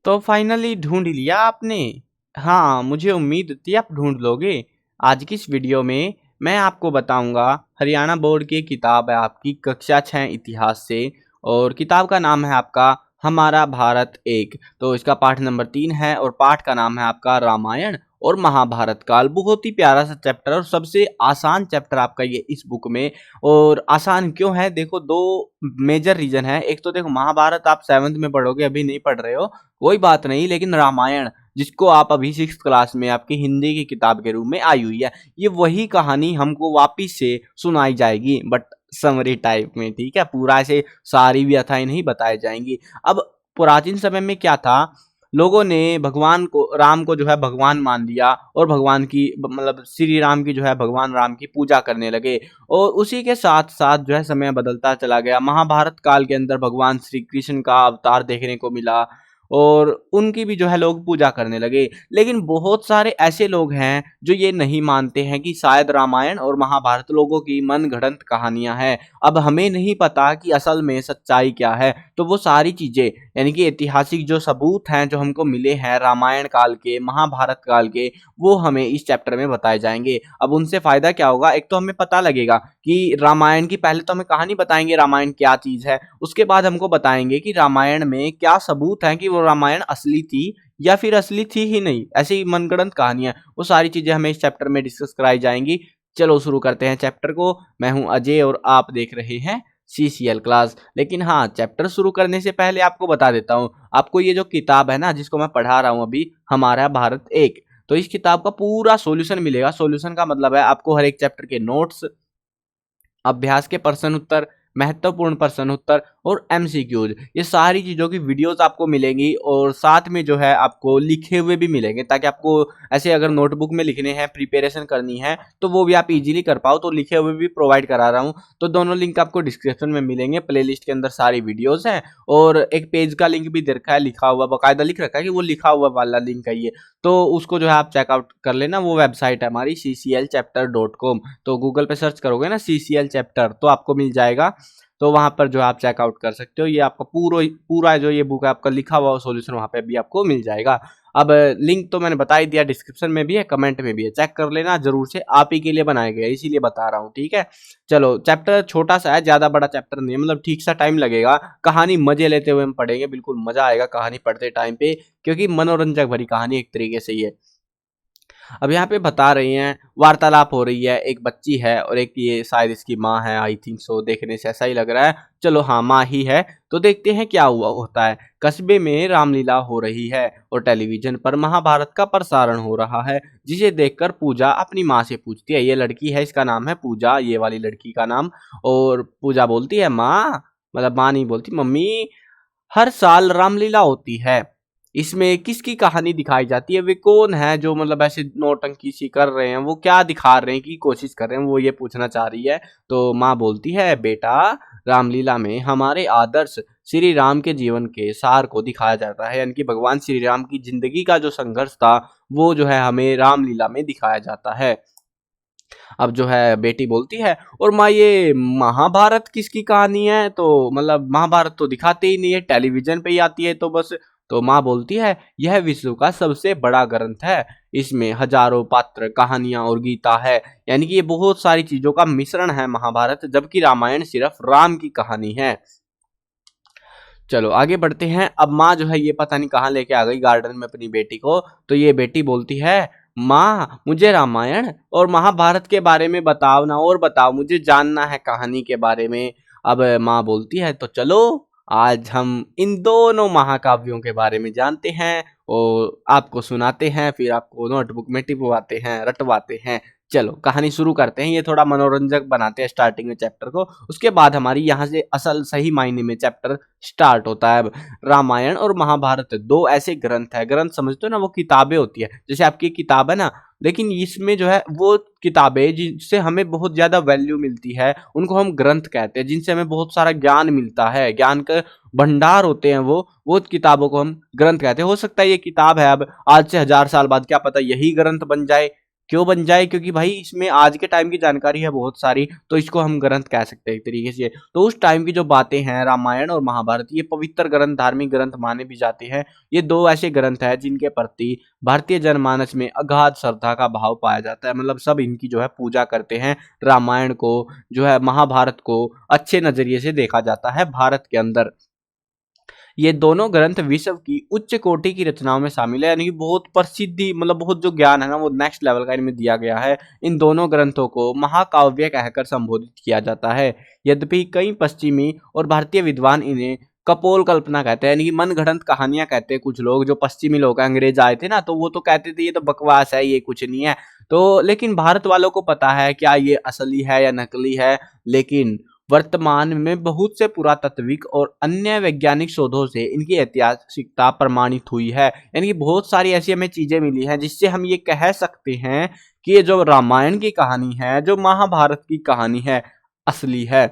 तो फाइनली ढूँढ लिया आपने? हाँ, मुझे उम्मीद थी आप ढूँढ लोगे। आज की इस वीडियो में मैं आपको बताऊँगा, हरियाणा बोर्ड की किताब है आपकी कक्षा 6 इतिहास से, और किताब का नाम है आपका हमारा भारत एक। तो इसका पाठ नंबर 3 है और पाठ का नाम है आपका रामायण और महाभारत काल। बहुत ही प्यारा सा चैप्टर और सबसे आसान चैप्टर आपका ये इस बुक में। और आसान क्यों है? देखो, 2 मेजर रीज़न है। एक तो देखो, महाभारत आप 7th में पढ़ोगे, अभी नहीं पढ़ रहे हो, कोई बात नहीं, लेकिन रामायण जिसको आप अभी 6th क्लास में आपकी हिंदी की किताब के रूप में आई हुई है, ये वही कहानी हमको वापिस से सुनाई जाएगी, बट समरी टाइप में, ठीक है? पूरा ऐसे सारी व्यथाएं नहीं बताई जाएंगी। अब पुरातन समय में क्या था, लोगों ने भगवान को, राम को जो है भगवान मान लिया और भगवान की मतलब श्री राम की जो है भगवान राम की पूजा करने लगे। और उसी के साथ साथ जो है समय बदलता चला गया। महाभारत काल के अंदर भगवान श्री कृष्ण का अवतार देखने को मिला और उनकी भी जो है लोग पूजा करने लगे। लेकिन बहुत सारे ऐसे लोग हैं जो ये नहीं मानते हैं कि शायद रामायण और महाभारत लोगों की मनगढ़ंत कहानियां हैं। अब हमें नहीं पता कि असल में सच्चाई क्या है। तो वो सारी चीजें, यानी कि ऐतिहासिक जो सबूत हैं जो हमको मिले हैं रामायण काल के, महाभारत काल के, वो हमें इस चैप्टर में बताए जाएंगे। अब उनसे फायदा क्या होगा? एक तो हमें पता लगेगा कि रामायण की, पहले तो हमें कहानी बताएंगे रामायण क्या चीज है, उसके बाद हमको बताएंगे कि रामायण में क्या सबूत हैं कि वो रामायण असली थी या फिर असली थी ही नहीं, ऐसी ही मनगढ़ंत कहानियां। वो सारी चीजें हमें इस चैप्टर में डिस्कस कराई जाएंगी। चलो शुरू करते हैं चैप्टर को। मैं हूं अजय और आप देख रहे हैं सीसीएल क्लास। लेकिन हाँ, चैप्टर शुरू करने से पहले आपको बता देता हूँ, आपको ये जो किताब है ना जिसको मैं पढ़ा रहा हूँ अभी, हमारा भारत एक, तो इस किताब का पूरा सॉल्यूशन मिलेगा। सॉल्यूशन का मतलब है आपको हर एक चैप्टर के नोट्स, अभ्यास के प्रश्न उत्तर, महत्वपूर्ण प्रश्न उत्तर और एमसीक्यूज, ये सारी चीज़ों की वीडियोस आपको मिलेंगी। और साथ में जो है आपको लिखे हुए भी मिलेंगे, ताकि आपको ऐसे अगर नोटबुक में लिखने हैं, प्रिपरेशन करनी है, तो वो भी आप इजीली कर पाओ। तो लिखे हुए भी प्रोवाइड करा रहा हूँ। तो दोनों लिंक आपको डिस्क्रिप्शन में मिलेंगे। प्लेलिस्ट के अंदर सारी वीडियोस हैं और एक पेज का लिंक भी दे रखा है, लिखा हुआ, बाकायदा लिख रखा है कि वो लिखा हुआ वाला लिंक है ये। तो उसको जो है आप चेकआउट कर लेना। वो वेबसाइट है हमारी cclchapter.com। तो गूगल पे सर्च करोगे ना CCL चैप्टर, तो आपको मिल जाएगा। तो वहाँ पर जो आप चेकआउट कर सकते हो। ये आपका पूरा जो ये बुक है आपका लिखा हुआ सॉल्यूशन वहाँ पे भी आपको मिल जाएगा। अब लिंक तो मैंने बता ही दिया, डिस्क्रिप्शन में भी है, कमेंट में भी है, चेक कर लेना जरूर से। आप ही के लिए बनाया गया है, इसीलिए बता रहा हूँ, ठीक है? चलो, चैप्टर छोटा सा है, ज्यादा बड़ा चैप्टर नहीं है, मतलब ठीक सा टाइम लगेगा। कहानी मजे लेते हुए हम पढ़ेंगे, बिल्कुल मजा आएगा कहानी पढ़ते टाइम पे, क्योंकि मनोरंजक भरी कहानी एक तरीके से ही है। अब यहाँ पे बता रही हैं, वार्तालाप हो रही है, एक बच्ची है और एक ये शायद इसकी माँ है, आई थिंक सो, देखने से ऐसा ही लग रहा है। चलो हाँ, माँ ही है। तो देखते हैं क्या हुआ होता है। कस्बे में रामलीला हो रही है और टेलीविजन पर महाभारत का प्रसारण हो रहा है, जिसे देखकर पूजा अपनी माँ से पूछती है। ये लड़की है, इसका नाम है पूजा, ये वाली लड़की का नाम। और पूजा बोलती है, माँ, मतलब माँ नहीं बोलती, मम्मी, हर साल रामलीला होती है, इसमें किसकी कहानी दिखाई जाती है? वे कौन है जो मतलब ऐसे नौटंकी सी कर रहे हैं? वो क्या दिखा रहे हैं, की कोशिश कर रहे हैं? वो ये पूछना चाह रही है। तो माँ बोलती है, बेटा, रामलीला में हमारे आदर्श श्री राम के जीवन के सार को दिखाया जाता है, यानी कि भगवान श्री राम की जिंदगी का जो संघर्ष था वो जो है हमें रामलीला में दिखाया जाता है। अब जो है बेटी बोलती है, और माँ, ये महाभारत किसकी कहानी है? तो मतलब महाभारत तो दिखाते ही नहीं है, टेलीविजन पे ही आती है तो बस। तो माँ बोलती है, यह विश्व का सबसे बड़ा ग्रंथ है, इसमें हजारों पात्र, कहानियां और गीता है, यानी कि ये बहुत सारी चीजों का मिश्रण है महाभारत, जबकि रामायण सिर्फ राम की कहानी है। चलो आगे बढ़ते हैं। अब माँ जो है ये पता नहीं कहाँ लेके आ गई गार्डन में अपनी बेटी को। तो ये बेटी बोलती है, माँ, मुझे रामायण और महाभारत के बारे में बताओ ना, और बताओ, मुझे जानना है कहानी के बारे में। अब माँ बोलती है, तो चलो आज हम इन दोनों महाकाव्यों के बारे में जानते हैं और आपको सुनाते हैं, फिर आपको नोटबुक में टिपवाते हैं, रटवाते हैं। चलो कहानी शुरू करते हैं। ये थोड़ा मनोरंजक बनाते हैं स्टार्टिंग में चैप्टर को, उसके बाद हमारी यहाँ से असल सही मायने में चैप्टर स्टार्ट होता है। अब रामायण और महाभारत दो ऐसे ग्रंथ है, ग्रंथ समझते हो ना, वो किताबें होती है, जैसे आपकी किताब है ना, लेकिन इसमें जो है वो किताबें जिनसे हमें बहुत ज्यादा वैल्यू मिलती है उनको हम ग्रंथ कहते हैं, जिनसे हमें बहुत सारा ज्ञान मिलता है, ज्ञान का भंडार होते हैं वो किताबों को हम ग्रंथ कहते हैं। हो सकता है ये किताब है, अब आज से 1000 साल बाद क्या पता यही ग्रंथ बन जाए, क्यों बन जाए? क्योंकि भाई इसमें आज के टाइम की जानकारी है बहुत सारी, तो इसको हम ग्रंथ कह सकते हैं एक तरीके से। तो उस टाइम की जो बातें हैं रामायण और महाभारत, ये पवित्र ग्रंथ, धार्मिक ग्रंथ माने भी जाते हैं। ये दो ऐसे ग्रंथ हैं जिनके प्रति भारतीय जनमानस में अगाध श्रद्धा का भाव पाया जाता है। मतलब सब इनकी जो है पूजा करते हैं। रामायण को जो है, महाभारत को अच्छे नजरिए से देखा जाता है भारत के अंदर। ये दोनों ग्रंथ विश्व की उच्च कोटि की रचनाओं में शामिल है, यानी कि बहुत प्रसिद्धि, मतलब बहुत जो ज्ञान है ना वो नेक्स्ट लेवल का इनमें दिया गया है। इन दोनों ग्रंथों को महाकाव्य कहकर संबोधित किया जाता है। यद्यपि कई पश्चिमी और भारतीय विद्वान इन्हें कपोल कल्पना कहते हैं, यानी कि मनगढ़ंत कहानियां कहते हैं। कुछ लोग जो पश्चिमी लोग अंग्रेज आए थे ना, तो वो तो कहते थे ये तो बकवास है, ये कुछ नहीं है। तो लेकिन भारत वालों को पता है क्या ये असली है या नकली है। लेकिन वर्तमान में बहुत से पुरातात्विक और अन्य वैज्ञानिक शोधों से इनकी ऐतिहासिकता प्रमाणित हुई है। यानी कि बहुत सारी ऐसी हमें चीजें मिली हैं जिससे हम ये कह सकते हैं कि ये जो रामायण की कहानी है, जो महाभारत की कहानी है, असली है।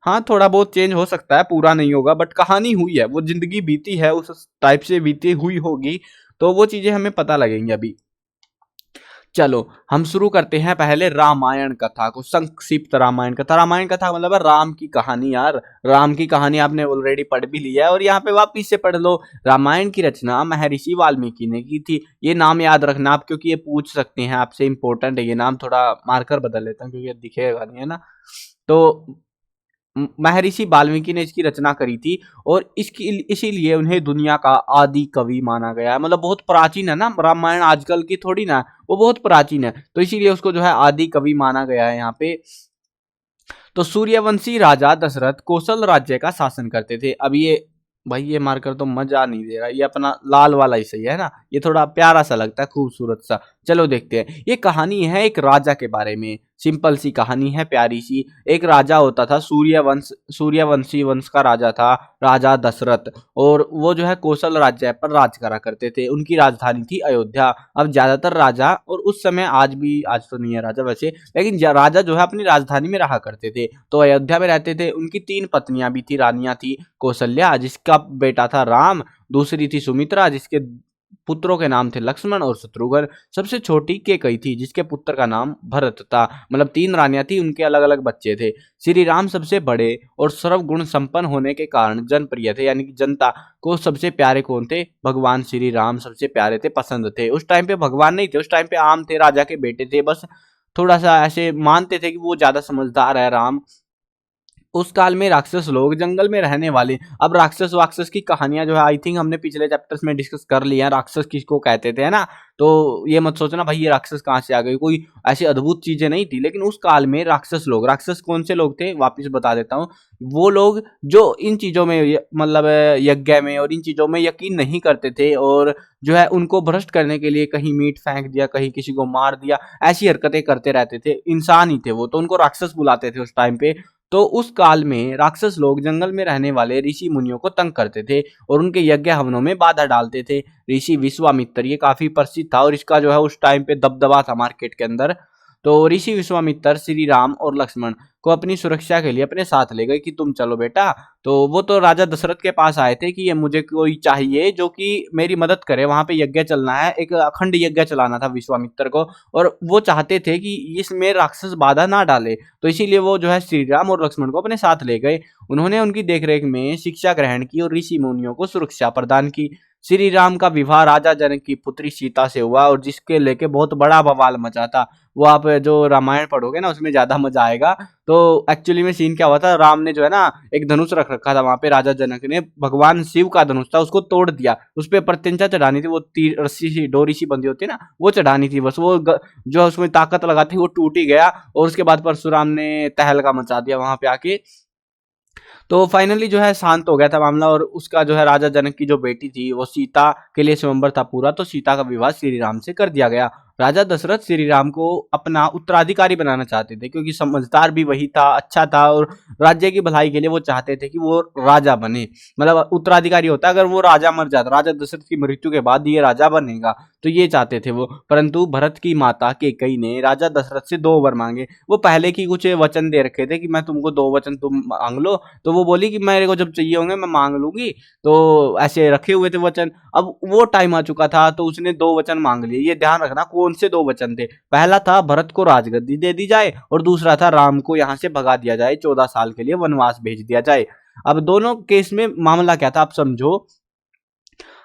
हाँ, थोड़ा बहुत चेंज हो सकता है, पूरा नहीं होगा, बट कहानी हुई है, वो जिंदगी बीती है, उस टाइप से बीती हुई होगी, तो वो चीजें हमें पता लगेंगी अभी। चलो हम शुरू करते हैं पहले रामायण कथा को। संक्षिप्त रामायण कथा। रामायण कथा मतलब है राम की कहानी यार। राम की कहानी आपने ऑलरेडी पढ़ भी लिया है और यहाँ पे वापिस से पढ़ लो। रामायण की रचना महर्षि वाल्मीकि ने की थी। ये नाम याद रखना आप, क्योंकि ये पूछ सकते हैं आपसे, इंपॉर्टेंट है ये नाम। थोड़ा मार्कर बदल लेता हूँ क्योंकि ये दिखेगा नहीं, है ना। तो महर्षि वाल्मीकि ने इसकी रचना करी थी और इसकी इसीलिए उन्हें दुनिया का आदि कवि माना गया है। मतलब बहुत प्राचीन है ना रामायण, आजकल की थोड़ी ना, वो बहुत प्राचीन है, तो इसीलिए उसको जो है आदि कवि माना गया है यहाँ पे। तो सूर्यवंशी राजा दशरथ कौशल राज्य का शासन करते थे। अब ये भाई ये मार्कर तो मजा नहीं दे रहा, ये अपना लाल वाला ही सही है ना, ये थोड़ा प्यारा सा लगता है, खूबसूरत सा। चलो देखते हैं। ये कहानी है एक राजा के बारे में, सिंपल सी कहानी है, प्यारी सी। एक राजा होता था, सूर्यवंशी वंश का राजा था, राजा दशरथ। और वो जो है कौशल राज्य पर राज करा करते थे। उनकी राजधानी थी अयोध्या। अब ज्यादातर राजा, और उस समय आज भी, आज तो नहीं है राजा वैसे, लेकिन राजा जो है अपनी राजधानी में रहा करते थे, तो अयोध्या में रहते थे। उनकी 3 पत्नियां भी थी, रानियां थी। कौशल्या जिसका बेटा था राम, दूसरी थी सुमित्रा जिसके पुत्रों के नाम थे लक्ष्मण और शत्रुघ्न, सबसे छोटी कैकेयी थी जिसके पुत्र का नाम भरत था। मतलब 3 रानियां थी, उनके अलग अलग बच्चे थे। श्री राम सबसे बड़े और सर्वगुण संपन्न होने के कारण जनप्रिय थे, यानी कि जनता को सबसे प्यारे कौन थे? भगवान श्री राम सबसे प्यारे थे, पसंद थे। उस टाइम पे भगवान नहीं थे, उस टाइम पे आम थे, राजा के बेटे थे, बस थोड़ा सा ऐसे मानते थे कि वो ज्यादा समझदार है राम। उस काल में राक्षस लोग जंगल में रहने वाले। अब राक्षस वाक्षस की कहानियां जो है आई थिंक हमने पिछले चैप्टर्स में डिस्कस कर लिया, राक्षस किसको कहते थे, है ना। तो ये मत सोचना भाई ये राक्षस कहाँ से आ गए, कोई ऐसी अद्भुत चीजें नहीं थी। लेकिन उस काल में राक्षस लोग, राक्षस कौन से लोग थे वापिस बता देता हूँ। वो लोग जो इन चीजों में मतलब यज्ञ में और इन चीजों में यकीन नहीं करते थे, और जो है उनको भ्रष्ट करने के लिए कहीं मीट फेंक दिया, कहीं किसी को मार दिया, ऐसी हरकतें करते रहते थे। इंसान ही थे वो, तो उनको राक्षस बुलाते थे उस टाइम पे। तो उस काल में राक्षस लोग जंगल में रहने वाले ऋषि मुनियों को तंग करते थे और उनके यज्ञ हवनों में बाधा डालते थे। ऋषि विश्वामित्र ये काफी प्रसिद्ध था और इसका जो है उस टाइम पे दबदबा था मार्केट के अंदर। तो ऋषि विश्वामित्र श्री राम और लक्ष्मण को अपनी सुरक्षा के लिए अपने साथ ले गए कि तुम चलो बेटा। तो वो तो राजा दशरथ के पास आए थे कि ये मुझे कोई चाहिए जो कि मेरी मदद करे, वहां पे यज्ञ चलना है, एक अखंड यज्ञ चलाना था विश्वामित्र को, और वो चाहते थे कि इसमें राक्षस बाधा ना डाले। तो इसीलिए वो जो है श्री राम और लक्ष्मण को अपने साथ ले गए। उन्होंने उनकी देखरेख में शिक्षा ग्रहण की और ऋषि मुनियों को सुरक्षा प्रदान की। श्री राम का विवाह राजा जनक की पुत्री सीता से हुआ और जिसके लेके बहुत बड़ा बवाल मचा था। वो आप जो रामायण पढ़ोगे ना उसमें ज्यादा मजा आएगा। तो एक्चुअली में सीन क्या हुआ था, राम ने जो है ना एक धनुष रख रखा था वहां पे, राजा जनक ने भगवान शिव का धनुष था, उसको तोड़ दिया। उस पर प्रत्यंचा चढ़ानी थी, वो तीर रस्सी सी डोरी सी बंधी होती है ना, वो चढ़ानी थी बस। वो जो उसमें ताकत लगाती वो टूट ही गया और उसके बाद परशुराम ने तहलका मचा दिया वहां पे आके। तो फाइनली जो है शांत हो गया था मामला, और उसका जो है राजा जनक की जो बेटी थी वो सीता के लिए स्वयंवर था पूरा, तो सीता का विवाह श्री राम से कर दिया गया। राजा दशरथ श्री राम को अपना उत्तराधिकारी बनाना चाहते थे क्योंकि समझदार भी वही था, अच्छा था, और राज्य की भलाई के लिए वो चाहते थे कि वो राजा बने। मतलब उत्तराधिकारी होता अगर वो राजा मर जाता, राजा दशरथ की मृत्यु के बाद ये राजा बनेगा, तो ये चाहते थे वो। परंतु भरत की माता कैकेयी ने राजा दशरथ से 2 वर मांगे। वो पहले की कुछ वचन दे रखे थे कि मैं तुमको 2 वचन तुम मांग लो, तो वो बोली कि मेरे को जब चाहिए होंगे मैं मांग लूंगी। तो ऐसे रखे हुए थे वचन। अब वो टाइम आ चुका था तो उसने 2 वचन मांग लिए। ये ध्यान रखना, कौन से दो वचन थे? पहला था भरत को राजगद्दी दे दी जाए और दूसरा था राम को यहाँ से भगा दिया जाए, 14 साल के लिए वनवास भेज दिया जाए। अब दोनों केस में मामला क्या था आप समझो।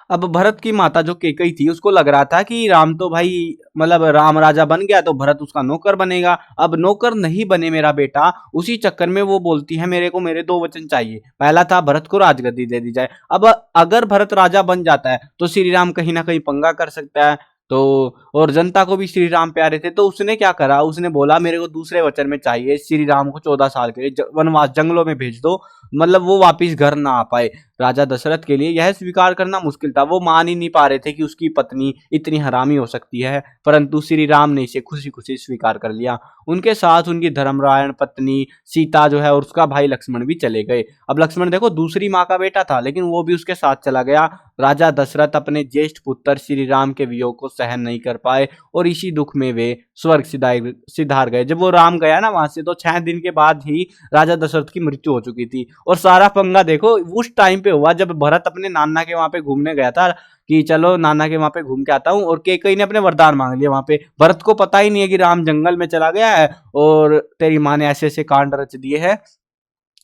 अब भरत की माता जो केकई थी उसको लग रहा था कि राम तो भाई मतलब राम राजा बन गया तो भरत उसका नौकर बनेगा। अब नौकर नहीं बने मेरा बेटा, उसी चक्कर में वो बोलती है मेरे को मेरे दो वचन चाहिए। पहला था भरत को राजगद्दी दे दी जाए। अब अगर भरत राजा बन जाता है तो श्री राम कहीं ना कहीं पंगा कर सकता है। तो और जनता को भी श्री राम प्यारे थे, तो उसने क्या करा, उसने बोला मेरे को दूसरे वचन में चाहिए, श्री राम को 14 साल के लिए वनवास जंगलों में भेज दो, मतलब वो वापिस घर ना आ पाए। राजा दशरथ के लिए यह स्वीकार करना मुश्किल था, वो मान ही नहीं पा रहे थे कि उसकी पत्नी इतनी हरामी हो सकती है, परंतु श्री राम ने इसे खुशी खुशी स्वीकार कर लिया। उनके साथ उनकी धर्मरायण पत्नी सीता जो है और उसका भाई लक्ष्मण भी चले गए। अब लक्ष्मण देखो दूसरी माँ का बेटा था लेकिन वो भी उसके साथ चला गया। राजा दशरथ अपने ज्येष्ठ पुत्र श्री राम के वियोग को सहन नहीं कर पाए और इसी दुख में वे स्वर्ग सिधार गए। जब वो राम गया ना वहां से, तो 6 दिन के बाद ही राजा दशरथ की मृत्यु हो चुकी थी। और सारा पंगा देखो उस टाइम पे हुआ जब भरत अपने नाना के वहां पे घूमने गया था कि चलो नाना के वहां पे घूम के आता हूँ, और केकई ने अपने वरदान मांग लिया वहां पे। भरत को पता ही नहीं है कि राम जंगल में चला गया है और तेरी माँ ने ऐसे ऐसे कांड रच दिए हैं।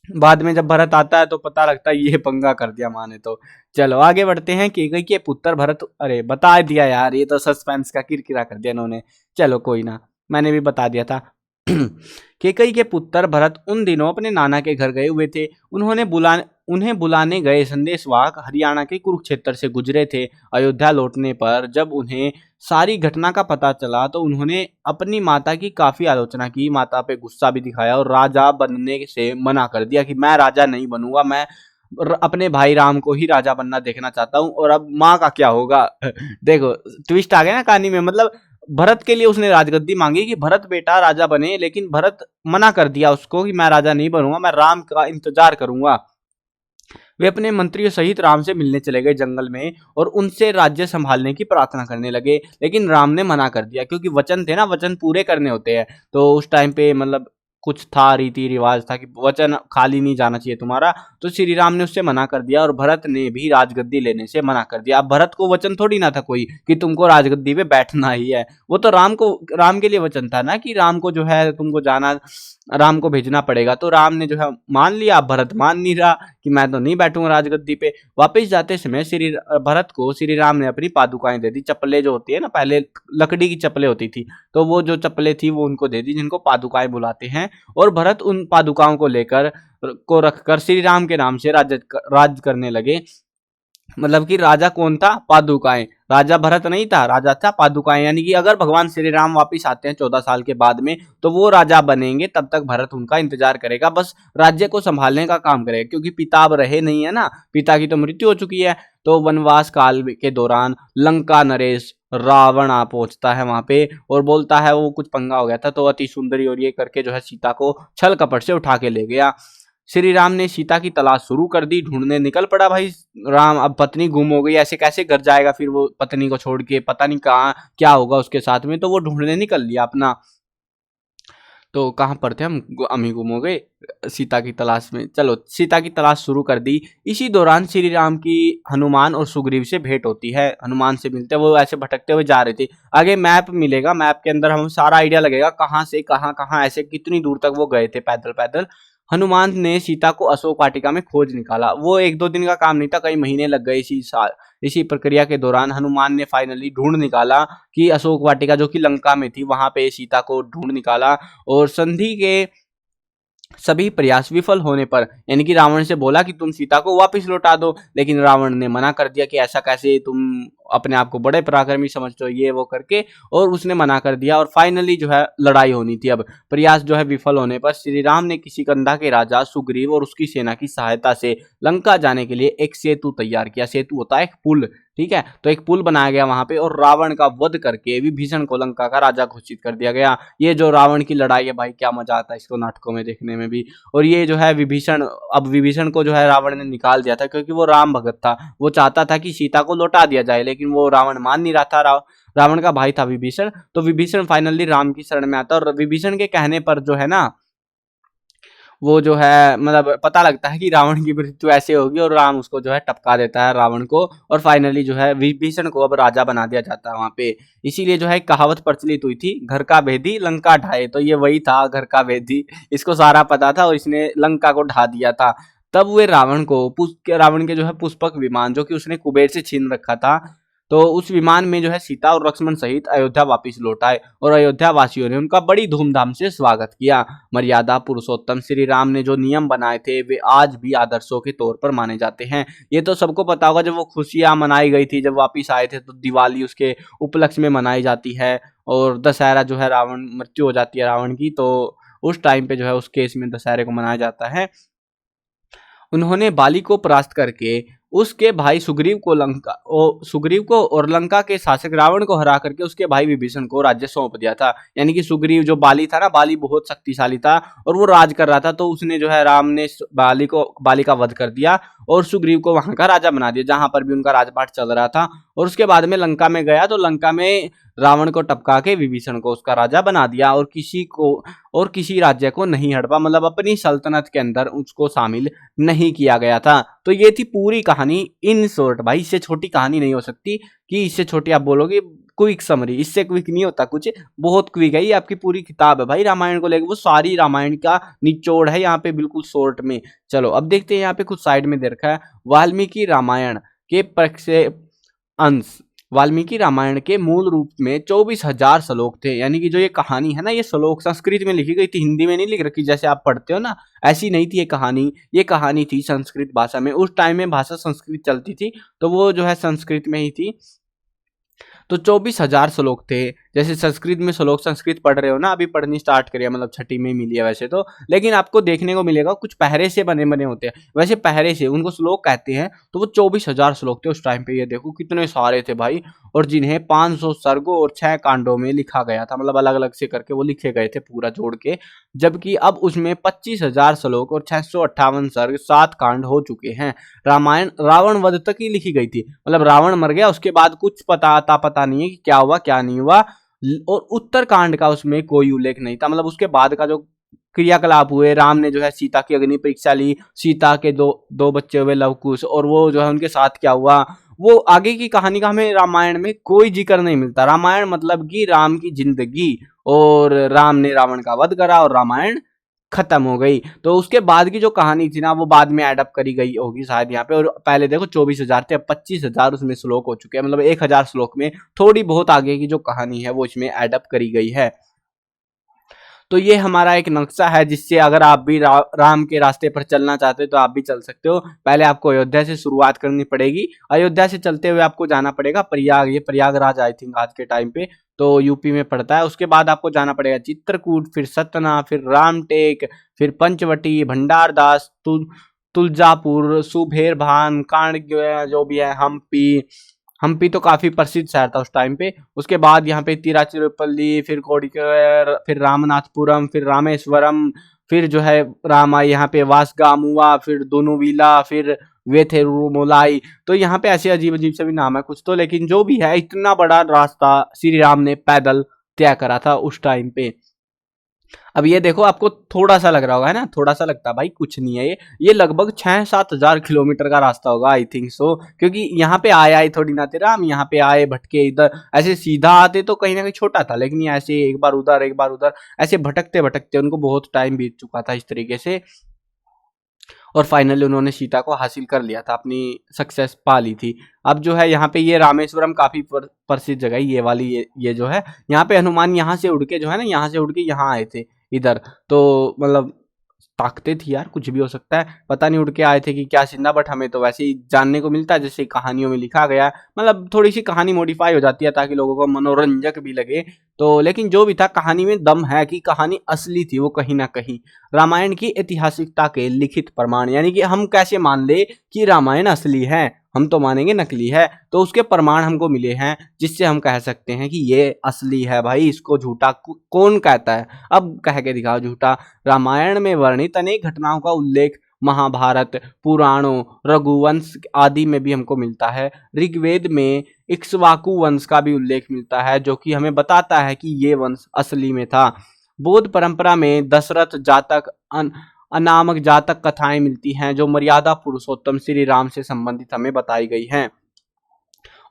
बाद में जब भरत आता है तो पता लगता है ये पंगा कर दिया माँ ने। तो चलो आगे बढ़ते हैं। केकई के पुत्र भरत, अरे बता दिया यार, ये तो सस्पेंस का किरकिरा कर दिया इन्होंने। चलो कोई ना, मैंने भी बता दिया था। केकई के पुत्र भरत उन दिनों अपने नाना के घर गए हुए थे। उन्हें बुलाने गए संदेशवाहक हरियाणा के कुरुक्षेत्र से गुजरे थे। अयोध्या लौटने पर जब उन्हें सारी घटना का पता चला तो उन्होंने अपनी माता की काफी आलोचना की, माता पे गुस्सा भी दिखाया और राजा बनने से मना कर दिया कि मैं राजा नहीं बनूंगा, मैं अपने भाई राम को ही राजा बनना देखना चाहता हूँ। और अब माँ का क्या होगा? देखो ट्विस्ट आ गया ना कहानी में। मतलब भरत के लिए उसने राजगद्दी मांगी कि भरत बेटा राजा बने, लेकिन भरत मना कर दिया उसको कि मैं राजा नहीं बनूंगा, मैं राम का इंतजार करूंगा। वे अपने मंत्रियों सहित राम से मिलने चले गए जंगल में और उनसे राज्य संभालने की प्रार्थना करने लगे, लेकिन राम ने मना कर दिया क्योंकि वचन थे ना, वचन पूरे करने होते हैं। तो उस टाइम पे मतलब कुछ था, रीति रिवाज था कि वचन खाली नहीं जाना चाहिए तुम्हारा। तो श्री राम ने उससे मना कर दिया और भरत ने भी राजगद्दी लेने से मना कर दिया। अब भरत को वचन थोड़ी ना था कोई कि तुमको राजगद्दी पे बैठना ही है, वो तो राम के लिए वचन था ना कि राम को जो है तुमको जाना, राम को भेजना पड़ेगा। तो राम ने जो है मान लिया, भरत मान नहीं रहा कि मैं तो नहीं बैठूंगा राजगद्दी पे। वापस जाते समय भरत को श्री राम ने अपनी पादुकाएं दे दी, चप्पलें जो होती है ना, पहले लकड़ी की चप्पलें होती थी, तो वो जो चप्पलें थी वो उनको दे दी जिनको पादुकाएं बुलाते हैं। और भरत उन पादुकाओं को रखकर श्री राम के नाम से राज करने लगे। मतलब कि राजा कौन था? पादुकाएं। राजा भरत नहीं था, राजा था पादुकाएं। यानी कि अगर भगवान श्री राम वापिस आते हैं 14 साल के बाद में तो वो राजा बनेंगे, तब तक भरत उनका इंतजार करेगा, बस राज्य को संभालने का काम करेगा, क्योंकि पिता अब रहे नहीं है ना, पिता की तो मृत्यु हो चुकी है। तो वनवास काल के दौरान लंका नरेश रावण आ पहुंचता है वहां पे और बोलता है वो कुछ पंगा हो गया था, तो अति सुंदरी और ये करके जो है सीता को छल कपट से उठा के ले गया। श्री राम ने सीता की तलाश शुरू कर दी, ढूंढने निकल पड़ा भाई राम। अब पत्नी गुम हो गई, ऐसे कैसे घर जाएगा फिर वो पत्नी को छोड़ के, पता नहीं कहाँ क्या होगा उसके साथ में, तो वो ढूंढने निकल लिया अपना। तो कहाँ पर थे हम ही गुम हो गए सीता की तलाश में। चलो सीता की तलाश शुरू कर दी। इसी दौरान श्री राम की हनुमान और सुग्रीव से भेंट होती है, हनुमान से मिलते, वो ऐसे भटकते हुए जा रहे थे। आगे मैप मिलेगा, मैप के अंदर हम सारा आइडिया लगेगा कहाँ से कहाँ कहाँ ऐसे कितनी दूर तक वो गए थे पैदल पैदल। हनुमान ने सीता को अशोक वाटिका में खोज निकाला, वो 1-2 दिन का काम नहीं था, कई महीने लग गए। इसी प्रक्रिया के दौरान हनुमान ने फाइनली ढूंढ निकाला कि अशोक वाटिका जो कि लंका में थी वहां पे सीता को ढूंढ निकाला। और संधि के सभी प्रयास विफल होने पर, यानी कि रावण से बोला कि तुम सीता को वापस लौटा दो, लेकिन रावण ने मना कर दिया कि ऐसा कैसे, तुम अपने आप को बड़े पराक्रमी समझते हो, ये वो करके, और उसने मना कर दिया। और फाइनली जो है लड़ाई होनी थी। अब प्रयास जो है विफल होने पर श्री राम ने किष्किंधा के राजा सुग्रीव और उसकी सेना की सहायता से लंका जाने के लिए एक सेतु तैयार किया। सेतु होता है एक पुल, ठीक है, तो एक पुल बनाया गया वहां पे और रावण का वध करके विभीषण को लंका का राजा घोषित कर दिया गया। ये जो रावण की लड़ाई है भाई, क्या मजा आता है इसको नाटकों में देखने में भी। और ये जो है विभीषण को जो है रावण ने निकाल दिया था क्योंकि वो राम भगत था, वो चाहता था कि सीता को लौटा दिया जाए, लेकिन वो रावण मान नहीं रहा था। रावण का भाई था विभीषण, तो विभीषण फाइनली राम की शरण में आता है और विभीषण के कहने पर जो है ना वो जो है मतलब पता लगता है कि रावण की मृत्यु ऐसे होगी और राम उसको जो है टपका देता है रावण को, और फाइनली जो है विभीषण को अब राजा बना दिया जाता है वहां पे। इसीलिए जो है एक कहावत प्रचलित हुई थी, घर का भेदी लंका ढाए, तो ये वही था घर का भेदी, इसको सारा पता था और इसने लंका को ढा दिया था। तब वे रावण के जो है पुष्पक विमान जो कि उसने कुबेर से छीन रखा था, तो उस विमान में जो है सीता और लक्ष्मण सहित अयोध्या वापस लौट आए और अयोध्या वासियों ने उनका बड़ी धूमधाम से स्वागत किया। मर्यादा पुरुषोत्तम श्री राम ने जो नियम बनाए थे वे आज भी आदर्शों के तौर पर माने जाते हैं। ये तो सबको पता होगा, जब वो खुशियां मनाई गई थी, जब वापिस आए थे, तो दिवाली उसके उपलक्ष्य में मनाई जाती है, और दशहरा जो है रावण मृत्यु हो जाती है रावण की, तो उस टाइम पे जो है उस केस में दशहरे को मनाया जाता है। उन्होंने बाली को परास्त करके उसके भाई सुग्रीव को और लंका के शासक रावण को हरा करके उसके भाई विभीषण को राज्य सौंप दिया था। यानी कि सुग्रीव जो बाली था ना, बाली बहुत शक्तिशाली था और वो राज कर रहा था, तो उसने जो है राम ने बाली का वध कर दिया और सुग्रीव को वहां का राजा बना दिया, जहां पर भी उनका राजपाट चल रहा था। और उसके बाद में लंका में गया, तो लंका में रावण को टपका के विभीषण को उसका राजा बना दिया और किसी राज्य को नहीं हड़पा, मतलब अपनी सल्तनत के अंदर उसको शामिल नहीं किया गया था। तो ये थी पूरी कहानी इन शॉर्ट भाई, इससे छोटी कहानी नहीं हो सकती कि इससे छोटी आप बोलोगे क्विक समरी, इससे क्विक नहीं होता कुछ, बहुत क्विक है। ये आपकी पूरी किताब है भाई रामायण को लेकर, वो सारी रामायण का निचोड़ है यहाँ पे बिल्कुल शॉर्ट में। चलो अब देखते हैं, यहाँ पे कुछ साइड में दे रखा है वाल्मीकि रामायण के अंश। वाल्मीकि रामायण के मूल रूप में 24,000 श्लोक थे। यानी कि जो ये कहानी है ना, ये श्लोक संस्कृत में लिखी गई थी, हिंदी में नहीं लिख रखी जैसे आप पढ़ते हो ना, ऐसी नहीं थी ये कहानी थी संस्कृत भाषा में। उस टाइम में भाषा संस्कृत चलती थी, तो वो जो है संस्कृत में ही थी। तो 24,000 श्लोक थे। जैसे संस्कृत में श्लोक संस्कृत पढ़ रहे हो ना, अभी पढ़नी स्टार्ट करिए, मतलब छठी में मिली है वैसे तो, लेकिन आपको देखने को मिलेगा कुछ पहरे से बने होते हैं, वैसे पहरे से उनको श्लोक कहते हैं। तो वो 24,000 श्लोक थे उस टाइम पे, ये देखो कितने सारे थे भाई, और जिन्हें 500 सर्गों और 6 कांडों में लिखा गया था, मतलब अलग अलग से करके वो लिखे गए थे पूरा जोड़ के। जबकि अब उसमें 25,000 श्लोक और 658 सर्ग 7 कांड हो चुके हैं। रामायण रावण वध तक ही लिखी गई थी, मतलब रावण मर गया, उसके बाद कुछ पता नहीं है कि क्या हुआ क्या नहीं हुआ, और उत्तरकांड का उसमें कोई उल्लेख नहीं था। मतलब उसके बाद का जो क्रियाकलाप हुए, राम ने जो है सीता की अग्नि परीक्षा ली, सीता के दो बच्चे हुए लवकुश, और वो जो है उनके साथ क्या हुआ, वो आगे की कहानी का हमें रामायण में कोई जिक्र नहीं मिलता। रामायण मतलब कि राम की जिंदगी, और राम ने रावण का वध करा और रामायण खत्म हो गई। तो उसके बाद की जो कहानी थी ना, वो बाद में एडअप करी गई होगी शायद यहाँ पे। और पहले देखो 24,000 थे, अब 25,000 उसमें श्लोक हो चुके हैं, मतलब 1,000 श्लोक में थोड़ी बहुत आगे की जो कहानी है वो इसमें एडअप करी गई है। तो ये हमारा एक नक्शा है, जिससे अगर आप भी राम के रास्ते पर चलना चाहते हो तो आप भी चल सकते हो। पहले आपको अयोध्या से शुरुआत करनी पड़ेगी, अयोध्या से चलते हुए आपको जाना पड़ेगा प्रयाग, ये प्रयागराज आई थिंक आज के टाइम पे तो यूपी में पड़ता है। उसके बाद आपको जाना पड़ेगा चित्रकूट, फिर सतना, फिर रामटेक, फिर पंचवटी, भंडारदास, तुलजापुर, सुबेर भान, कांड जो भी है, हम्पी तो काफी प्रसिद्ध शहर था उस टाइम पे। उसके बाद यहाँ पे तिरुचिरापल्ली, फिर कोडिकेर, फिर रामनाथपुरम, फिर रामेश्वरम, फिर जो है राम आई यहाँ पे वास्गामुआ, फिर दोनुविला, फिर वेथेरुमोलाई। तो यहाँ पे ऐसे अजीब अजीब से भी नाम है कुछ तो, लेकिन जो भी है इतना बड़ा रास्ता श्री राम ने पैदल तय करा था उस टाइम पे। अब ये देखो, आपको थोड़ा सा लग रहा होगा है ना, थोड़ा सा लगता है भाई, कुछ नहीं है ये लगभग 6-7 हजार किलोमीटर का रास्ता होगा आई थिंक सो, क्योंकि यहाँ पे आए थोड़ी ना थे राम, यहाँ पे आए भटके, इधर ऐसे सीधा आते तो कहीं ना कहीं छोटा था, लेकिन ये ऐसे एक बार उधर ऐसे भटकते भटकते उनको बहुत टाइम बीत चुका था इस तरीके से, और फाइनली उन्होंने सीता को हासिल कर लिया था, अपनी सक्सेस पा ली थी। अब जो है यहाँ पे ये रामेश्वरम काफी प्रसिद्ध जगह है, ये वाली ये जो है, यहाँ पे हनुमान यहाँ से उड़ के जो है ना, यहाँ से उड़ के यहाँ आए थे इधर। तो मतलब ताकतें थी यार, कुछ भी हो सकता है, पता नहीं उड़ के आए थे कि क्या जिंदा, बट हमें तो वैसे ही जानने को मिलता है जैसे कहानियों में लिखा गया है। मतलब थोड़ी सी कहानी मॉडिफाई हो जाती है ताकि लोगों को मनोरंजक भी लगे। तो लेकिन जो भी था, कहानी में दम है कि कहानी असली थी वो कहीं ना कहीं। रामायण की ऐतिहासिकता के लिखित प्रमाण, यानी कि हम कैसे मान ले कि रामायण असली है, हम तो मानेंगे नकली है, तो उसके प्रमाण हमको मिले हैं जिससे हम कह सकते हैं कि ये असली है भाई, इसको झूठा कौन कहता है, अब कह के दिखाओ झूठा। रामायण में वर्णित अनेक घटनाओं का उल्लेख महाभारत, पुराणों, रघुवंश आदि में भी हमको मिलता है। ऋग्वेद में इक्ष्वाकु वंश का भी उल्लेख मिलता है, जो कि हमें बताता है कि ये वंश असली में था। बौद्ध परंपरा में दशरथ जातक अनामक जातक कथाएं मिलती हैं जो मर्यादा पुरुषोत्तम श्री राम से संबंधित हमें बताई गई हैं।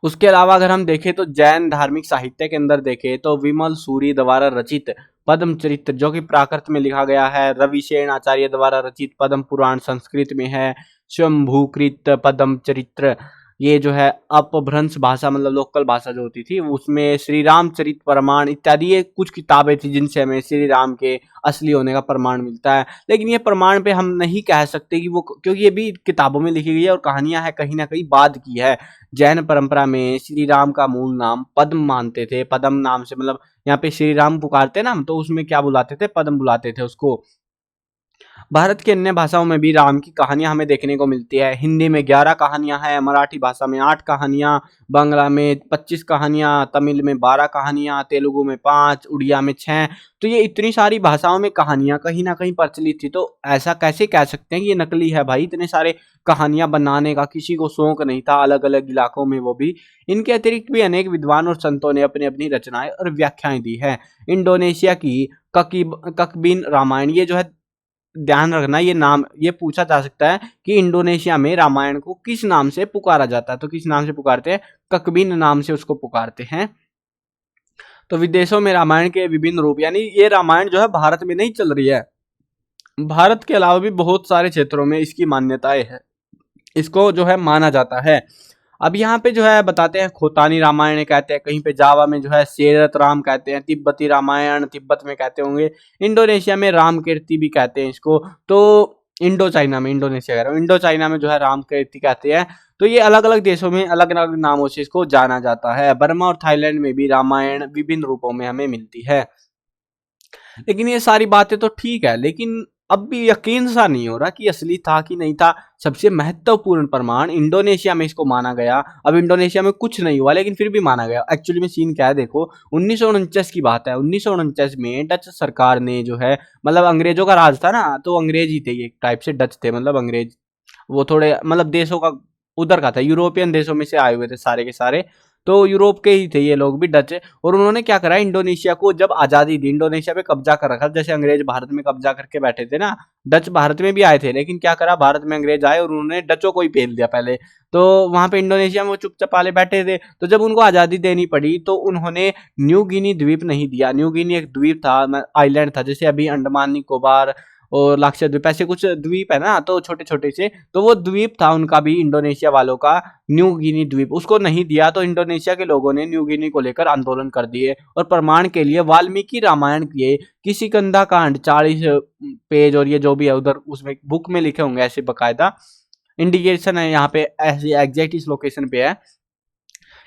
उसके अलावा अगर हम देखें तो जैन धार्मिक साहित्य के अंदर देखें तो विमल सूरी द्वारा रचित पद्म चरित्र जो कि प्राकृत में लिखा गया है, रविसेन आचार्य द्वारा रचित पद्म पुराण संस्कृत में है, स्वयंभूकृत पद्म चरित्र ये जो है अपभ्रंश भाषा मतलब लोकल भाषा जो होती थी उसमें श्री रामचरित प्रमाण इत्यादि ये कुछ किताबें थी जिनसे हमें श्री राम के असली होने का प्रमाण मिलता है। लेकिन ये प्रमाण पे हम नहीं कह सकते कि वो, क्योंकि ये भी किताबों में लिखी गई है और कहानियां है कहीं ना कहीं बाद की है। जैन परंपरा में श्री राम का मूल नाम पद्म मानते थे, पद्म नाम से मतलब यहाँ पे श्री राम पुकारते ना तो उसमें क्या बुलाते थे, पद्म बुलाते थे उसको। भारत की अन्य भाषाओं में भी राम की कहानियां हमें देखने को मिलती है। हिंदी में 11 कहानियां हैं, मराठी भाषा में 8 कहानियां, बांग्ला में 25 कहानियां, तमिल में 12 कहानियां, तेलुगु में 5, उड़िया में 6। तो ये इतनी सारी भाषाओं में कहानियां कहीं ना कहीं प्रचलित थी। तो ऐसा कैसे कह सकते हैं कि ये नकली है भाई? इतने सारे कहानियां बनाने का किसी को शौक नहीं था, अलग अलग इलाकों में वो भी। इनके अतिरिक्त भी अनेक विद्वान और संतों ने अपनी अपनी रचनाएं और व्याख्याएं दी है। इंडोनेशिया की ककबीन रामायण, ये जो है ध्यान रखना, ये नाम ये पूछा जा सकता है कि इंडोनेशिया में रामायण को किस नाम से पुकारा जाता है, तो किस नाम से पुकारते हैं? ककबीन नाम से उसको पुकारते हैं। तो विदेशों में रामायण के विभिन्न रूप, यानी ये रामायण जो है भारत में नहीं चल रही है, भारत के अलावा भी बहुत सारे क्षेत्रों में इसकी मान्यताएं है, इसको जो है माना जाता है। अब यहाँ पे जो है बताते हैं खोतानी रामायण कहते हैं, कहीं पे जावा में जो है शेरत राम कहते हैं, तिब्बती रामायण तिब्बत में कहते होंगे, इंडोनेशिया में राम कीर्ति भी कहते हैं इसको। तो इंडो चाइना में, इंडोनेशिया कह रहा हूँ, इंडो चाइना में जो है राम कीर्ति कहते हैं। तो ये अलग अलग देशों में अलग अलग नामों से इसको जाना जाता है। बर्मा और थाईलैंड में भी रामायण विभिन्न रूपों में हमें मिलती है। लेकिन ये सारी बातें तो ठीक है, लेकिन अब भी यकीन सा नहीं हो रहा कि असली था कि नहीं था। सबसे महत्वपूर्ण प्रमाण इंडोनेशिया में इसको माना गया। अब इंडोनेशिया में कुछ नहीं हुआ लेकिन फिर भी माना गया। एक्चुअली में सीन क्या है देखो, 1949 की बात है। 1949 में डच सरकार ने जो है, मतलब अंग्रेजों का राज था ना, तो अंग्रेज ही थे, एक टाइप से डच थे, मतलब अंग्रेज वो थोड़े मतलब देशों का उधर का था, यूरोपियन देशों में से आए हुए थे सारे के सारे। तो यूरोप के ही थे ये लोग भी, डच। और उन्होंने क्या करा, इंडोनेशिया को जब आजादी दी, इंडोनेशिया पे कब्जा कर रखा। जैसे अंग्रेज भारत में कब्जा करके बैठे थे ना, डच भारत में भी आए थे, लेकिन क्या करा, भारत में अंग्रेज आए और उन्होंने डचों को ही पेल दिया पहले। तो वहां पे इंडोनेशिया में वो चुपचाप वाले बैठे थे। तो जब उनको आजादी देनी पड़ी तो उन्होंने न्यू गिनी द्वीप नहीं दिया। न्यू गिनी एक द्वीप था, आइलैंड था, जैसे अभी अंडमान निकोबार और लक्षद्वीप ऐसे कुछ द्वीप है ना, तो छोटे छोटे से, तो वो द्वीप था उनका भी, इंडोनेशिया वालों का न्यू गिनी द्वीप, उसको नहीं दिया। तो इंडोनेशिया के लोगों ने न्यू गिनी को लेकर आंदोलन कर दिए और प्रमाण के लिए वाल्मीकि रामायण के किसिकंधा कांड 40 पेज और ये जो भी है उधर उसमें बुक में लिखे होंगे ऐसे बकायदा, इंडिकेशन है यहाँ पे, ऐसे एग्जैक्ट इस लोकेशन पे है,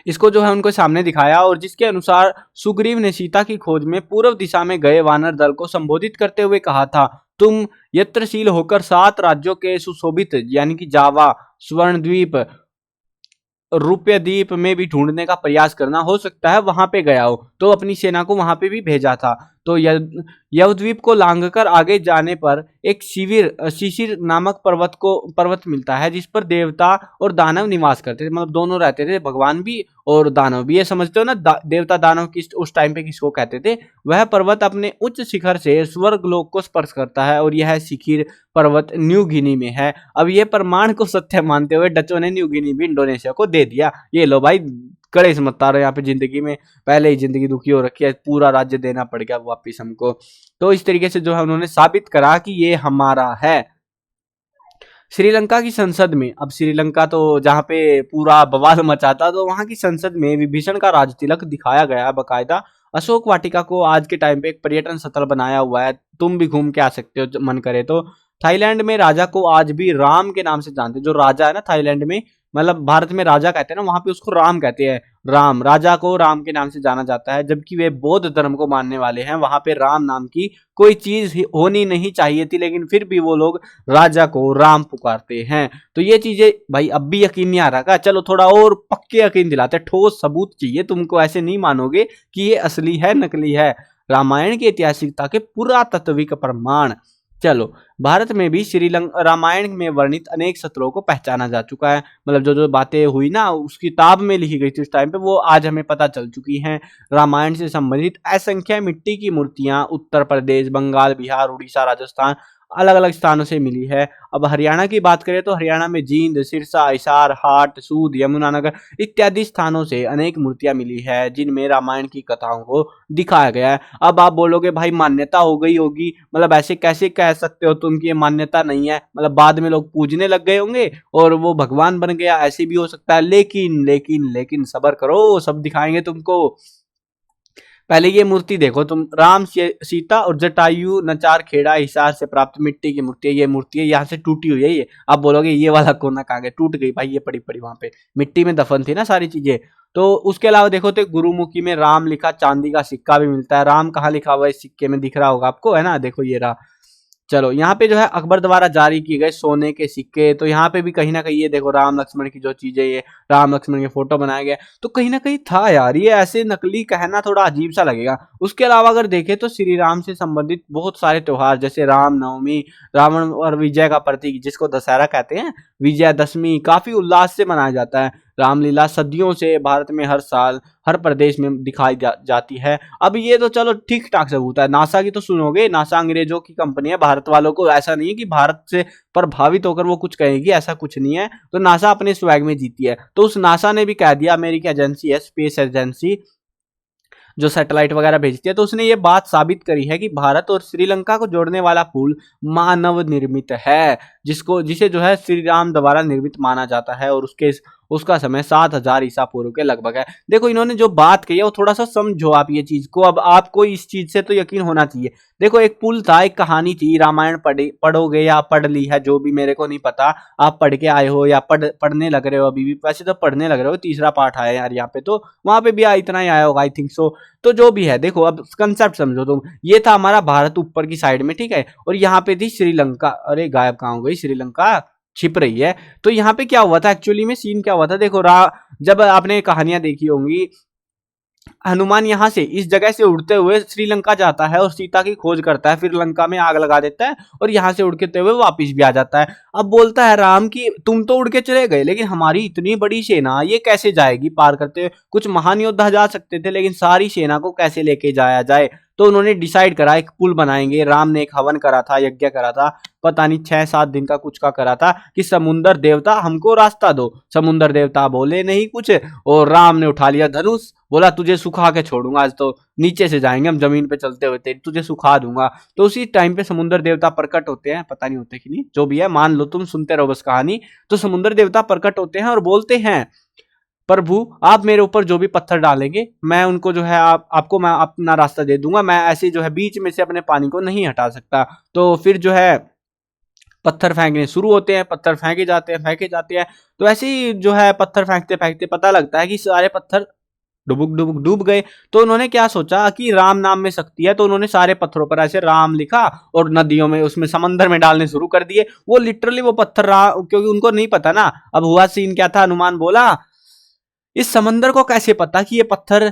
इसको जो है उनको सामने दिखाया। और जिसके अनुसार सुग्रीव ने सीता की खोज में पूर्व दिशा में गए वानर दल को संबोधित करते हुए कहा था, तुम यत्रशील होकर 7 राज्यों के सुशोभित यानी कि जावा, स्वर्णद्वीप, रुपयद्वीप में भी ढूंढने का प्रयास करना, हो सकता है वहां पे गया हो। तो अपनी सेना को वहां पे भी भेजा था। तो यवद्वीप को लांघकर आगे जाने पर एक शिशिर नामक पर्वत मिलता है जिस पर देवता और दानव निवास करते थे, मतलब दोनों रहते थे, भगवान भी और दानव भी। ये समझते हो ना, देवता दानव किस उस टाइम पे किसको कहते थे? वह पर्वत अपने उच्च शिखर से स्वर्गलोक को स्पर्श करता है और यह शिखर पर्वत न्यू गिनी में है। अब ये प्रमाण को सत्य मानते हुए डचों ने न्यू गिनी भी इंडोनेशिया को दे दिया। ये लो भाई, कड़े से मत तारो यहाँ पे, जिंदगी में पहले ही जिंदगी दुखी हो रखी है, पूरा राज्य देना पड़ गया वापिस हमको। तो इस तरीके से जो है उन्होंने साबित करा कि ये हमारा है। श्रीलंका की संसद में, अब श्रीलंका तो जहाँ पे पूरा बवाल मचा था, तो वहां की संसद में विभीषण का राज तिलक दिखाया गया है बकायदा। अशोक वाटिका को आज के टाइम पे एक पर्यटन स्थल बनाया हुआ है, तुम भी घूम के आ सकते हो मन करे तो। थाईलैंड में राजा को आज भी राम के नाम से जानते हैं। जो राजा है ना थाईलैंड में, मतलब भारत में राजा कहते हैं ना, वहां पे उसको राम कहते हैं। राम, राजा को राम के नाम से जाना जाता है, जबकि वे बौद्ध धर्म को मानने वाले हैं। वहां पे राम नाम की कोई चीज होनी नहीं चाहिए थी, लेकिन फिर भी वो लोग राजा को राम पुकारते हैं। तो ये चीजें भाई अब भी यकीन नहीं आ रहा का? चलो थोड़ा और पक्के यकीन दिलाते, ठोस सबूत चाहिए तुमको, ऐसे नहीं मानोगे कि ये असली है नकली है। रामायण की ऐतिहासिकता के पुरातात्विक प्रमाण। चलो, भारत में भी श्रीलंका रामायण में वर्णित अनेक सत्रों को पहचाना जा चुका है, मतलब जो जो बातें हुई ना उस किताब में लिखी गई थी उस टाइम पे, वो आज हमें पता चल चुकी हैं। रामायण से संबंधित असंख्य मिट्टी की मूर्तियां उत्तर प्रदेश, बंगाल, बिहार, उड़ीसा, राजस्थान अलग अलग स्थानों से मिली है। अब हरियाणा की बात करें तो हरियाणा में जींद, सिरसा, हिसार, हाट, सूद, यमुनानगर इत्यादि स्थानों से अनेक मूर्तियां मिली है जिनमें रामायण की कथाओं को दिखाया गया है। अब आप बोलोगे भाई मान्यता हो गई होगी, मतलब ऐसे कैसे कह सकते हो तुम कि ये मान्यता नहीं है, मतलब बाद में लोग पूजने लग गए होंगे और वो भगवान बन गया, ऐसे भी हो सकता है। लेकिन सब्र करो, सब दिखाएंगे तुमको। पहले ये मूर्ति देखो तुम, राम सीता और जटायु नचार खेड़ा हिसार से प्राप्त मिट्टी की मूर्ति है। ये मूर्ति है, यहाँ से टूटी हुई है ये। आप बोलोगे ये वाला कोना कहाँ गया, टूट गई भाई, ये पड़ी पड़ी वहां पे, मिट्टी में दफन थी ना सारी चीजें। तो उसके अलावा देखो तो गुरुमुखी में राम लिखा चांदी का सिक्का भी मिलता है। राम कहाँ लिखा हुआ है इस सिक्के में, दिख रहा होगा आपको, है ना, देखो ये रहा। चलो यहाँ पे जो है अकबर द्वारा जारी किए गए सोने के सिक्के, तो यहाँ पे भी कहीं ना कहीं ये देखो राम लक्ष्मण की जो चीजें, ये राम लक्ष्मण के फोटो बनाए गए, तो कहीं ना कहीं था यार, ये ऐसे नकली कहना थोड़ा अजीब सा लगेगा। उसके अलावा अगर देखें तो श्री राम से संबंधित बहुत सारे त्योहार जैसे राम नवमी, रावण और विजय का प्रतीक जिसको दशहरा कहते हैं, विजयदशमी काफी उल्लास से मनाया जाता है। रामलीला सदियों से भारत में हर साल हर प्रदेश में दिखाई जाती है। अब ये तो चलो ठीक ठाक सबूत है। नासा की तो सुनोगे, नासा अंग्रेजों की कंपनी है, भारत वालों को ऐसा नहीं है कि भारत से प्रभावित होकर वो कुछ कहेगी, ऐसा कुछ नहीं है। तो नासा अपने स्वैग में जीती है, तो उस नासा ने भी कह दिया, अमेरिकी एजेंसी है, स्पेस एजेंसी जो सैटेलाइट वगैरह भेजती है, तो उसने ये बात साबित करी है कि भारत और श्रीलंका को जोड़ने वाला पुल मानव निर्मित है, जिसे जो है श्री राम द्वारा निर्मित माना जाता है और उसका समय 7000 ईसा पूर्व के लगभग है। देखो इन्होंने जो बात कही है वो थोड़ा सा समझो आप ये चीज को। अब आपको इस चीज से तो यकीन होना चाहिए। देखो एक पुल था, एक कहानी थी, रामायण पढ़ोगे या पढ़ ली है जो भी, मेरे को नहीं पता, आप पढ़ के आए हो या पढ़ने लग रहे हो अभी भी, वैसे तो पढ़ने लग रहे हो, तीसरा पार्ट आया यार यहाँ पे, तो वहां पे भी इतना ही आया होगा आई थिंक सो। तो जो भी है देखो, अब कंसेप्ट समझो तुम। ये था हमारा भारत ऊपर की साइड में, ठीक है, और यहाँ पे थी श्रीलंका। अरे गायब कहाँ हो गई श्रीलंका, छिप रही है। तो यहाँ पे क्या हुआ था एक्चुअली में, सीन क्या हुआ था देखो, जब आपने कहानियां देखी होंगी, हनुमान यहाँ से इस जगह से उड़ते हुए श्रीलंका जाता है और सीता की खोज करता है, फिर लंका में आग लगा देता है और यहाँ से उड़ते हुए वापस भी आ जाता है। अब बोलता है राम की तुम तो उड़ के चले गए, लेकिन हमारी इतनी बड़ी सेना ये कैसे जाएगी पार करते हुए। कुछ महान योद्धा जा सकते थे, लेकिन सारी सेना को कैसे लेके जाया जाए। तो उन्होंने डिसाइड करा एक पुल बनाएंगे। राम ने एक हवन करा था, यज्ञ करा था, पता नहीं 6-7 दिन का कुछ का करा था, कि समुंदर देवता हमको रास्ता दो। समुंदर देवता बोले नहीं कुछ, और राम ने उठा लिया धनुष, बोला तुझे सुखा के छोड़ूंगा आज, तो नीचे से जाएंगे हम जमीन पे चलते हुए, तुझे सुखा दूंगा। तो उसी टाइम पे समुद्र देवता प्रकट होते हैं, पता नहीं होते कि नहीं, जो भी है मान लो तुम, सुनते रहो बस कहानी। तो समुद्र देवता प्रकट होते हैं और बोलते हैं प्रभु आप मेरे ऊपर जो भी पत्थर डालेंगे मैं उनको जो है आपको मैं अपना रास्ता दे दूंगा, मैं ऐसे जो है बीच में से अपने पानी को नहीं हटा सकता। तो फिर जो है पत्थर फेंकने शुरू होते हैं, पत्थर फेंके जाते हैं। तो ऐसे ही जो है पत्थर फेंकते फेंकते पता लगता है कि सारे पत्थर डूब गए। तो उन्होंने क्या सोचा कि राम नाम में शक्ति है, तो उन्होंने सारे पत्थरों पर ऐसे राम लिखा और नदियों में, उसमें समंदर में डालने शुरू कर दिए। वो लिटरली वो पत्थर क्योंकि उनको नहीं पता ना। अब हुआ सीन क्या था, हनुमान बोला इस समंदर को कैसे पता कि ये पत्थर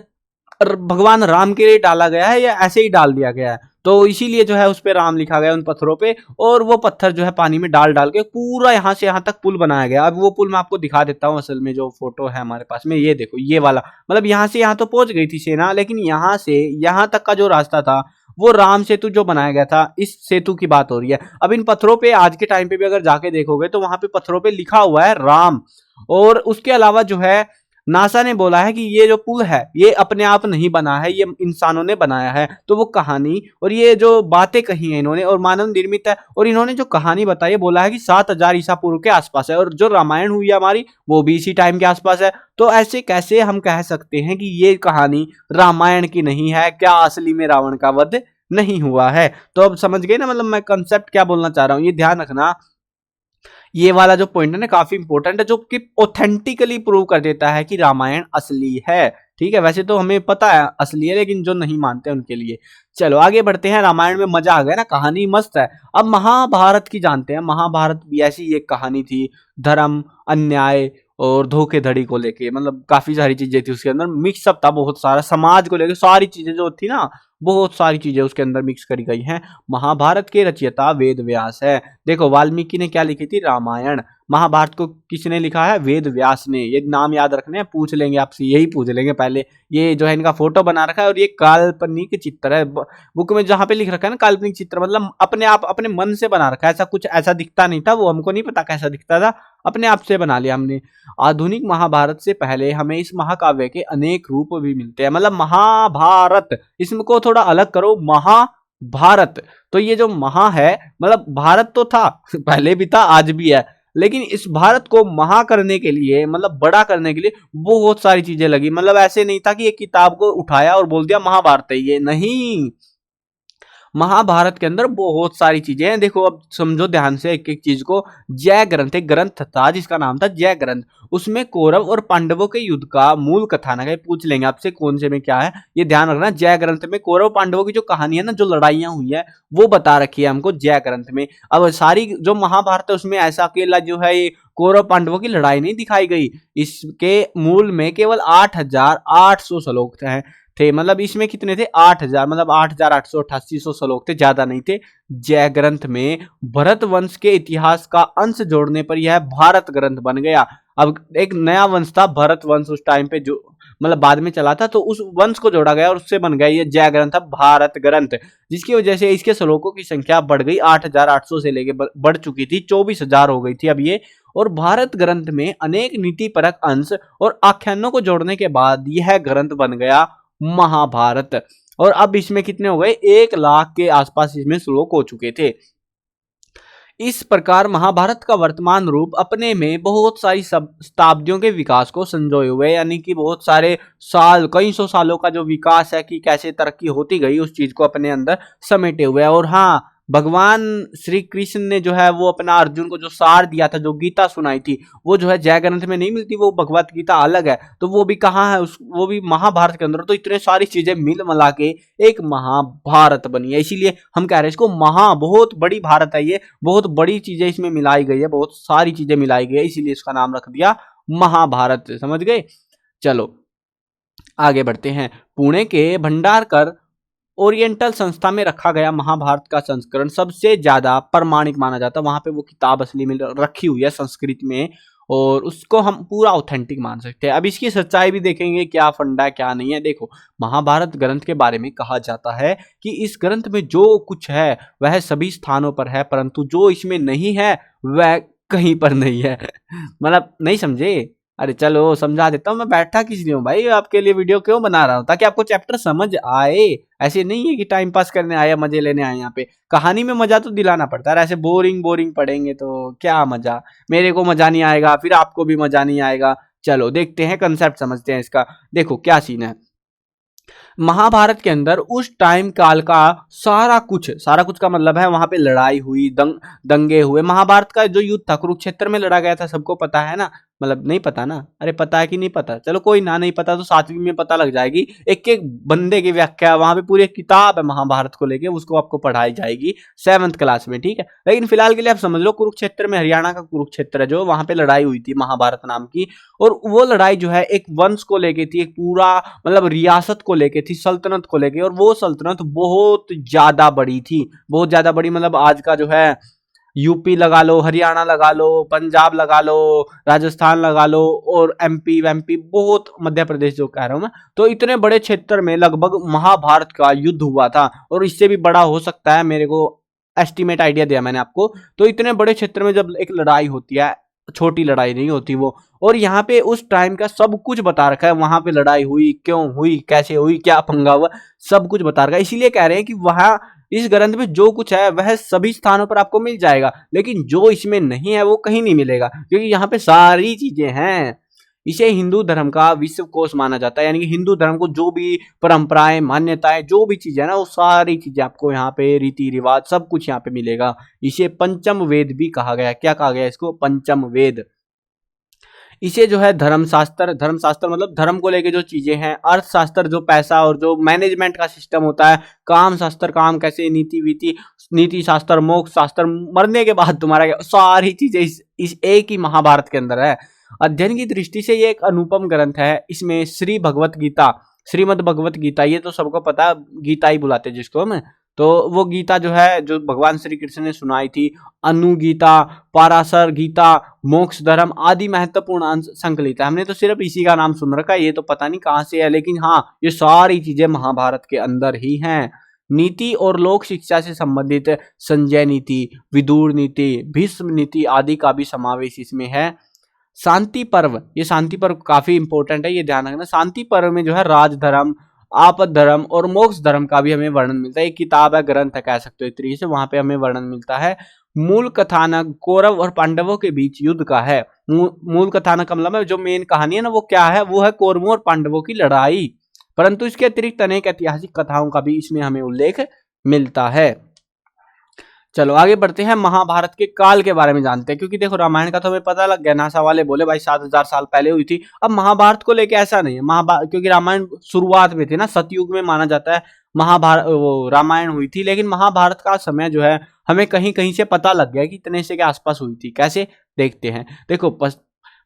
भगवान राम के लिए डाला गया है या ऐसे ही डाल दिया गया है। तो इसीलिए जो है उस पे राम लिखा गया उन पत्थरों पे, और वो पत्थर जो है पानी में डाल डाल के पूरा यहाँ से यहाँ तक पुल बनाया गया। अब वो पुल मैं आपको दिखा देता हूँ, असल में जो फोटो है हमारे पास में, ये देखो ये वाला, मतलब यहाँ से यहाँ तो पहुंच गई थी सेना, लेकिन यहाँ से यहाँ तक का जो रास्ता था वो राम सेतु जो बनाया गया था, इस सेतु की बात हो रही है। अब इन पत्थरों पे आज के टाइम पे भी अगर जाके देखोगे तो वहां पे पत्थरों पे लिखा हुआ है राम। और उसके अलावा जो है नासा ने बोला है कि ये जो पुल है ये अपने आप नहीं बना है, ये इंसानों ने बनाया है। तो वो कहानी और ये जो बातें कही हैं इन्होंने, और मानव निर्मित है, और इन्होंने जो कहानी बताई है बोला है कि 7000 ईसा पूर्व के आसपास है, और जो रामायण हुई है हमारी वो भी इसी टाइम के आसपास है। तो ऐसे कैसे हम कह सकते हैं कि ये कहानी रामायण की नहीं है, क्या असली में रावण का वध नहीं हुआ है। तो अब समझ गए ना, मतलब मैं कंसेप्ट क्या बोलना चाह रहा हूं, ये ध्यान रखना। ये वाला जो पॉइंट है ना काफी इंपॉर्टेंट है, जो कि ऑथेंटिकली प्रूव कर देता है कि रामायण असली है। ठीक है, वैसे तो हमें पता है असली है, लेकिन जो नहीं मानते उनके लिए। चलो आगे बढ़ते हैं। रामायण में मजा आ गया ना, कहानी मस्त है। अब महाभारत की जानते हैं। महाभारत भी ऐसी एक कहानी थी, धर्म, अन्याय और धोखेधड़ी को लेके, मतलब काफी सारी चीजें थी उसके अंदर, मिक्सअप था बहुत सारा, समाज को लेके सारी चीजें जो थी ना बहुत सारी चीजें उसके अंदर मिक्स करी गई हैं। महाभारत के रचयिता वेद व्यास है। देखो वाल्मीकि ने क्या लिखी थी, रामायण। महाभारत को किसने लिखा है, वेद व्यास ने। ये नाम याद रखने हैं, पूछ लेंगे आपसे, यही पूछ लेंगे पहले। ये जो है इनका फोटो बना रखा है और ये काल्पनिक चित्र है। बुक में जहां पे लिख रखा है ना काल्पनिक चित्र, मतलब अपने आप अपने मन से बना रखा है। ऐसा कुछ ऐसा दिखता नहीं था, वो हमको नहीं पता कैसा दिखता था, अपने आप से बना लिया हमने। आधुनिक महाभारत से पहले हमें इस महाकाव्य के अनेक रूप भी मिलते हैं। मतलब महाभारत, इसको थोड़ा अलग करो, महाभारत। तो ये जो महा है, मतलब भारत तो था पहले भी था, आज भी है, लेकिन इस भारत को महा करने के लिए, मतलब बड़ा करने के लिए बहुत सारी चीजें लगी। मतलब ऐसे नहीं था कि एक किताब को उठाया और बोल दिया महाभारत है ये, नहीं। महाभारत के अंदर बहुत सारी चीजें हैं। देखो अब समझो ध्यान से एक एक चीज को। जय ग्रंथ, एक ग्रंथ था जिसका नाम था जय ग्रंथ। उसमें कौरव और पांडवों के युद्ध का मूल कथानक है। पूछ लेंगे आपसे कौन से में क्या है, ये ध्यान रखना। जय ग्रंथ में कौरव पांडवों की जो कहानी है ना, जो लड़ाइयां हुई है, वो बता रखी है हमको जय ग्रंथ में। अब सारी जो महाभारत है उसमें ऐसा अकेला जो है ये कौरव पांडवों की लड़ाई नहीं दिखाई गई। इसके मूल में केवल 8,800 श्लोक हैं थे। मतलब इसमें कितने थे, 8,000, मतलब 8,888 श्लोक थे, ज्यादा नहीं थे। जय ग्रंथ में भरत वंश के इतिहास का अंश जोड़ने पर यह भारत ग्रंथ बन गया। अब एक नया वंश था भरत वंश, उस टाइम पे जो मतलब बाद में चला था, तो उस वंश को जोड़ा गया और उससे बन गया ये जय ग्रंथ, अब भारत ग्रंथ। जिसकी वजह से इसके श्लोकों की संख्या बढ़ गई, 8,800 से लेके बढ़ चुकी थी, 24,000 हो गई थी अब ये। और भारत ग्रंथ में अनेक नीति परक अंश और आख्यानों को जोड़ने के बाद यह ग्रंथ बन गया महाभारत। और अब इसमें कितने हो गए, 1,00,000 के आसपास इसमें श्लोक हो चुके थे। इस प्रकार महाभारत का वर्तमान रूप अपने में बहुत सारी शताब्दियों के विकास को संजोए हुए, यानी कि बहुत सारे साल, कई सौ सालों का जो विकास है कि कैसे तरक्की होती गई, उस चीज को अपने अंदर समेटे हुए है। और हाँ, भगवान श्री कृष्ण ने जो है वो अपना अर्जुन को जो सार दिया था, जो गीता सुनाई थी, वो जो है जय ग्रंथ में नहीं मिलती, वो भगवत गीता अलग है। तो वो भी कहाँ है, वो भी महाभारत के अंदर। तो इतने सारी चीजें मिल मिला के एक महाभारत बनी है। इसीलिए हम कह रहे हैं इसको बहुत बड़ी भारत है ये, बहुत बड़ी चीजें इसमें मिलाई गई है, बहुत सारी चीजें मिलाई गई है, इसीलिए इसका नाम रख दिया महाभारत। समझ गए। चलो आगे बढ़ते हैं। पुणे के भंडारकर ओरिएंटल संस्था में रखा गया महाभारत का संस्करण सबसे ज्यादा प्रमाणिक माना जाता है। वहां पे वो किताब असली में रखी हुई है संस्कृत में, और उसको हम पूरा ऑथेंटिक मान सकते हैं। अब इसकी सच्चाई भी देखेंगे, क्या फंडा है क्या नहीं है। देखो महाभारत ग्रंथ के बारे में कहा जाता है कि इस ग्रंथ में जो कुछ है वह सभी स्थानों पर है, परंतु जो इसमें नहीं है वह कहीं पर नहीं है। मतलब नहीं समझे, अरे चलो समझा देता हूँ। मैं बैठा किस लिए हूँ भाई, आपके लिए वीडियो क्यों बना रहा हूँ, ताकि आपको चैप्टर समझ आए। ऐसे नहीं है कि टाइम पास करने आए, मजे लेने आए। यहाँ पे कहानी में मजा तो दिलाना पड़ता है, ऐसे बोरिंग बोरिंग पढ़ेंगे तो क्या मजा, मेरे को मजा नहीं आएगा, फिर आपको भी मजा नहीं आएगा। चलो देखते हैं, कंसेप्ट समझते हैं इसका। देखो क्या सीन है महाभारत के अंदर। उस टाइम काल का सारा कुछ का मतलब है वहां पे लड़ाई हुई, दंगे हुए। महाभारत का जो युद्ध था कुरुक्षेत्र में लड़ा गया था, सबको पता है ना, मतलब नहीं पता ना, अरे पता है कि नहीं पता, चलो कोई ना, नहीं पता तो 7वीं में पता लग जाएगी। एक एक बंदे की व्याख्या वहां पे पूरी किताब है महाभारत को लेके, उसको आपको पढ़ाई जाएगी 7th क्लास में, ठीक है। लेकिन फिलहाल के लिए आप समझ लो कुरुक्षेत्र में, हरियाणा का कुरुक्षेत्र है जो, वहां पे लड़ाई हुई थी महाभारत नाम की। और वो लड़ाई जो है एक वंश को लेके थी, एक पूरा मतलब रियासत को लेके थी, सल्तनत को लेके। और वो सल्तनत बहुत ज्यादा बड़ी थी, बहुत ज्यादा बड़ी। मतलब आज का जो है यूपी लगा लो, हरियाणा लगा लो, पंजाब लगा लो, राजस्थान लगा लो, और एमपी वेमपी, बहुत, मध्य प्रदेश जो कह रहा हूं मैं, तो इतने बड़े क्षेत्र में लगभग महाभारत का युद्ध हुआ था। और इससे भी बड़ा हो सकता है, मेरे को एस्टिमेट आइडिया दिया मैंने आपको। तो इतने बड़े क्षेत्र में जब एक लड़ाई होती है, छोटी लड़ाई नहीं होती वो। और यहाँ पे उस टाइम का सब कुछ बता रखा है, वहां पे लड़ाई हुई, क्यों हुई, कैसे हुई, क्या पंगा हुआ, सब कुछ बता रखा है। इसीलिए कह रहे हैं कि वहां इस ग्रंथ में जो कुछ है वह सभी स्थानों पर आपको मिल जाएगा, लेकिन जो इसमें नहीं है वो कहीं नहीं मिलेगा, क्योंकि यहाँ पे सारी चीजें हैं। इसे हिंदू धर्म का विश्व कोश माना जाता है, यानी कि हिंदू धर्म को जो भी परंपराएं, मान्यताएं, जो भी चीजें है ना, वो सारी चीजें आपको यहाँ पे, रीति रिवाज, सब कुछ यहाँ पे मिलेगा। इसे पंचम वेद भी कहा गया। क्या कहा गया इसको, पंचम वेद। इसे जो है धर्मशास्त्र मतलब धर्म को लेके जो चीजें हैं, अर्थशास्त्र जो पैसा और जो मैनेजमेंट का सिस्टम होता है, काम शास्त्र काम कैसे, नीति वीति, नीति शास्त्र, मोक्ष शास्त्र, मरने के बाद तुम्हारा, सारी चीजें इस एक ही महाभारत के अंदर है। अध्ययन की दृष्टि से ये एक अनुपम ग्रंथ है। इसमें श्री भगवत गीता श्रीमद् भगवत गीता, ये तो सबको पता है, गीता ही बुलाते हैं जिसको हम। तो वो गीता जो है जो भगवान श्री कृष्ण ने सुनाई थी, अनुगीता, पाराशर गीता, मोक्ष धर्म आदि महत्वपूर्ण अंश संकलित है। हमने तो सिर्फ इसी का नाम सुन रखा है, ये तो पता नहीं कहाँ से है, लेकिन हाँ ये सारी चीजें महाभारत के अंदर ही हैं। नीति और लोक शिक्षा से संबंधित संजय नीति, विदुर नीति, भीष्म नीति आदि का भी समावेश इसमें है। शांति पर्व, ये शांति पर्व काफी इंपॉर्टेंट है, ये ध्यान रखना। शांति पर्व में जो है राज धर्म, आपद धर्म और मोक्ष धर्म का भी हमें वर्णन मिलता है। एक किताब है, ग्रंथ है कह सकते हो एक तरीके से, वहां पे हमें वर्णन मिलता है। मूल कथानक कौरव और पांडवों के बीच युद्ध का है। मूल कथानक का मतलब है जो मेन कहानी है ना, वो क्या है, वो है कौरवों और पांडवों की लड़ाई। परंतु इसके अतिरिक्त अनेक ऐतिहासिक कथाओं का भी इसमें हमें उल्लेख मिलता है। चलो आगे बढ़ते हैं, महाभारत के काल के बारे में जानते हैं, क्योंकि देखो रामायण का तो हमें पता लग गया, नासा वाले बोले भाई 7000 साल पहले हुई थी। अब महाभारत को लेके ऐसा नहीं है, महाभारत क्योंकि रामायण शुरुआत में थी ना, सतयुग में माना जाता है महाभारत वो रामायण हुई थी, लेकिन महाभारत का समय जो है हमें कहीं कहीं से पता लग गया कि इतने से के आसपास हुई थी। कैसे देखते हैं, देखो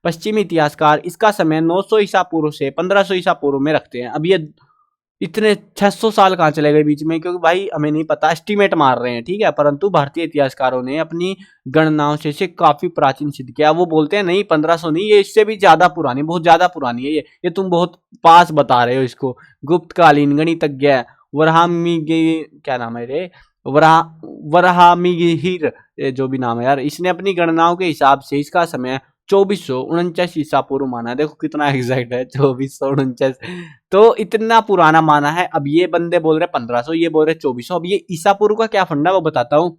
पश्चिमी इतिहासकार इसका समय 900 ईसा पूर्व से 1500 ईसा पूर्व में रखते हैं। अब ये इतने 600 साल कहाँ चले गए बीच में, क्योंकि भाई हमें नहीं पता, एस्टीमेट मार रहे हैं, ठीक है। परंतु भारतीय इतिहासकारों ने अपनी गणनाओं से इसे काफी प्राचीन सिद्ध किया। वो बोलते हैं नहीं 1500 नहीं, ये इससे भी ज्यादा पुरानी, बहुत ज्यादा पुरानी है ये तुम बहुत पास बता रहे हो इसको। गुप्तकालीन गणितज्ञ वराहमिहिर, क्या नाम है रे, वराहमिहिर, जो भी नाम है यार, इसने अपनी गणनाओं के हिसाब से इसका समय 2449 ईसा पूर्व माना है। देखो कितना एग्जैक्ट है, 2449, तो इतना पुराना माना है। अब ये बंदे बोल रहे 1500, ये बोल रहे 2400। अब ये ईसा पूर्व का क्या फंडा वो बताता हूँ।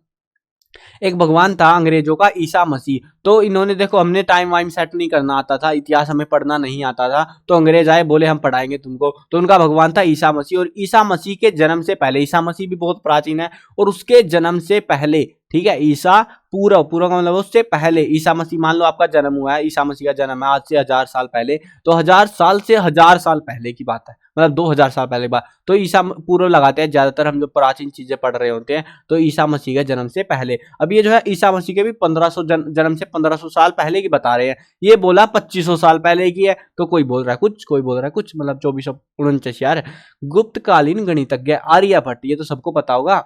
एक भगवान था अंग्रेजों का, ईसा मसीह। तो इन्होंने देखो, हमने टाइम वाइम सेट नहीं करना आता था, इतिहास हमें पढ़ना नहीं आता था, तो अंग्रेज आए बोले हम पढ़ाएंगे तुमको। तो उनका भगवान था ईसा मसीह, और ईसा मसीह के जन्म से पहले, ईसा मसीह भी बहुत प्राचीन है, और उसके जन्म से पहले, ठीक है, ईसा पूर्व का मतलब उससे पहले ईसा मसीह, मान लो आपका जन्म हुआ है, ईसा मसीह का जन्म है आज से 1000 साल पहले, तो 1000 साल से 1000 साल पहले की बात है, मतलब 2000 साल पहले की बात। तो ईसा पूर्व लगाते हैं ज्यादातर हम जो प्राचीन चीजें पढ़ रहे होते हैं, तो ईसा मसीह के जन्म से पहले। अब ये जो है ईसा मसीह के भी 1500 जन्म से 1500 साल पहले की बता रहे हैं। ये बोला 2500 साल पहले की है, तो कोई बोल रहा है कुछ, कोई बोल रहा है कुछ, मतलब 2449 यार। गुप्तकालीन गणितज्ञ आर्यभट्ट, ये तो सबको पता होगा,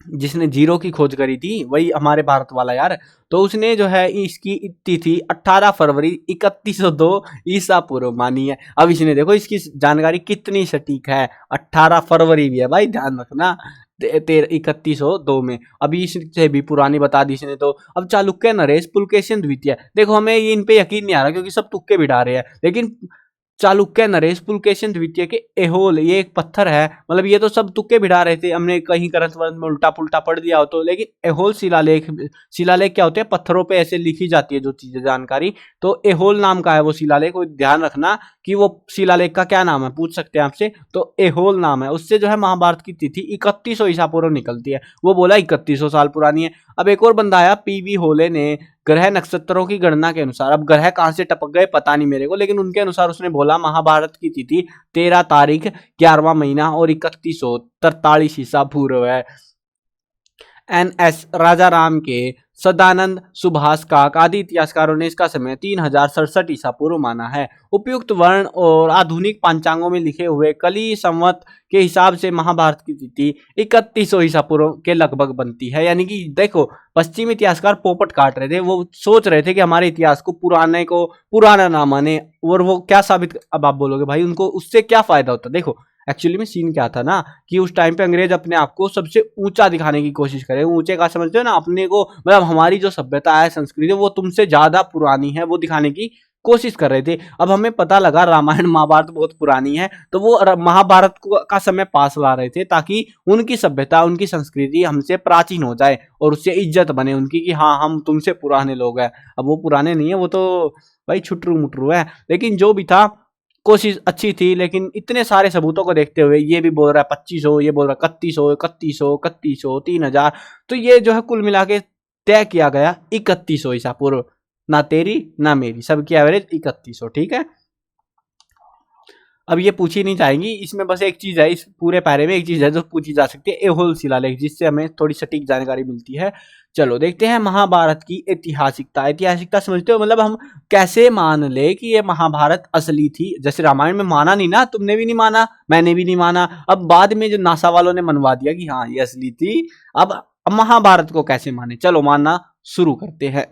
जिसने जीरो की खोज करी थी, वही हमारे भारत वाला यार। तो उसने जो है इसकी तिथि 18 फरवरी 3102 ईसा पूर्व मानी है। अब इसने देखो इसकी जानकारी कितनी सटीक है, 18 फरवरी भी है भाई, ध्यान रखना, 3102 में। अभी इससे भी पुरानी बता दी इसने। तो अब चालुक्य नरेश पुलकेशिन द्वितीय, देखो हमें ये इन पे यकीन नहीं आ रहा क्योंकि सब तुक्के बिठा रहे हैं, लेकिन चालुक्य नरेश पुलकेशिन द्वितीय के एहोल, ये एक पत्थर है, मतलब ये तो सब तुक्के बिठा रहे थे, हमने कहीं ग्रंथ में उल्टा पुल्टा पढ़ दिया हो तो, लेकिन एहोल शिलालेख, शिलालेख क्या होते हैं, पत्थरों पे ऐसे लिखी जाती है जो चीजें जानकारी, तो एहोल नाम का है वो शिलालेख। ध्यान रखना कि वो शिलालेख का क्या नाम है, पूछ सकते हैं आपसे, तो एहोल नाम है। उससे जो है महाभारत की तिथि 3100 ईसा पूर्व निकलती है, वो बोला 3100 साल पुरानी है। अब एक और बंदा आया पीवी होले ने, ग्रह नक्षत्रों की गणना के अनुसार, अब ग्रह कहां से टपक गए पता नहीं मेरे को, लेकिन उनके अनुसार उसने बोला महाभारत की तिथि 13 तारीख 11वां महीना और 3143 ईसा पूर्व है। NS राजाराम के, सदानंद, सुभाष काक आदि इतिहासकारों ने इसका समय 3067 ईसा पूर्व माना है। उपयुक्त वर्ण और आधुनिक पंचांगों में लिखे हुए कली संवत के हिसाब से महाभारत की तिथि 3100 ईसा पूर्व के लगभग बनती है। यानी कि देखो पश्चिमी इतिहासकार पोपट काट रहे थे, वो सोच रहे थे कि हमारे इतिहास को पुराना ना माने, और वो क्या साबित, अब आप बोलोगे भाई उनको उससे क्या फायदा होता। देखो एक्चुअली में सीन क्या था ना, कि उस टाइम पे अंग्रेज अपने आप को सबसे ऊंचा दिखाने की कोशिश करे, ऊंचे का समझते हो ना, अपने को, मतलब हमारी जो सभ्यता है, संस्कृति, वो तुमसे ज्यादा पुरानी है, वो दिखाने की कोशिश कर रहे थे। अब हमें पता लगा रामायण महाभारत बहुत पुरानी है, तो वो महाभारत का समय पास ला रहे थे ताकि उनकी सभ्यता, उनकी संस्कृति हमसे प्राचीन हो जाए और उससे इज्जत बने उनकी, कि हाँ हम तुमसे पुराने लोग हैं। अब वो पुराने नहीं है, वो तो भाई छुटरू मुटरू है, लेकिन जो भी था कोशिश अच्छी थी। लेकिन इतने सारे सबूतों को देखते हुए, ये भी बोल रहा है 2500, ये बोल रहा है 3100, 3000, तो ये जो है कुल मिला के तय किया गया 3100 ईसा पूर्व, ना तेरी ना मेरी, सबकी एवरेज 3100, ठीक है। अब ये पूछी नहीं जाएंगी, इसमें बस एक चीज है, इस पूरे पैरे में एक चीज है जो पूछी जा सकती है, एहोल शिलालेख, जिससे हमें थोड़ी सटीक जानकारी मिलती है। चलो देखते हैं महाभारत की ऐतिहासिकता। ऐतिहासिकता समझते हो, मतलब हम कैसे मान ले कि ये महाभारत असली थी। जैसे रामायण में माना नहीं ना, तुमने भी नहीं माना, मैंने भी नहीं माना, अब बाद में जो नासा वालों ने मनवा दिया कि हाँ ये असली थी। अब महाभारत को कैसे माने, चलो मानना शुरू करते हैं।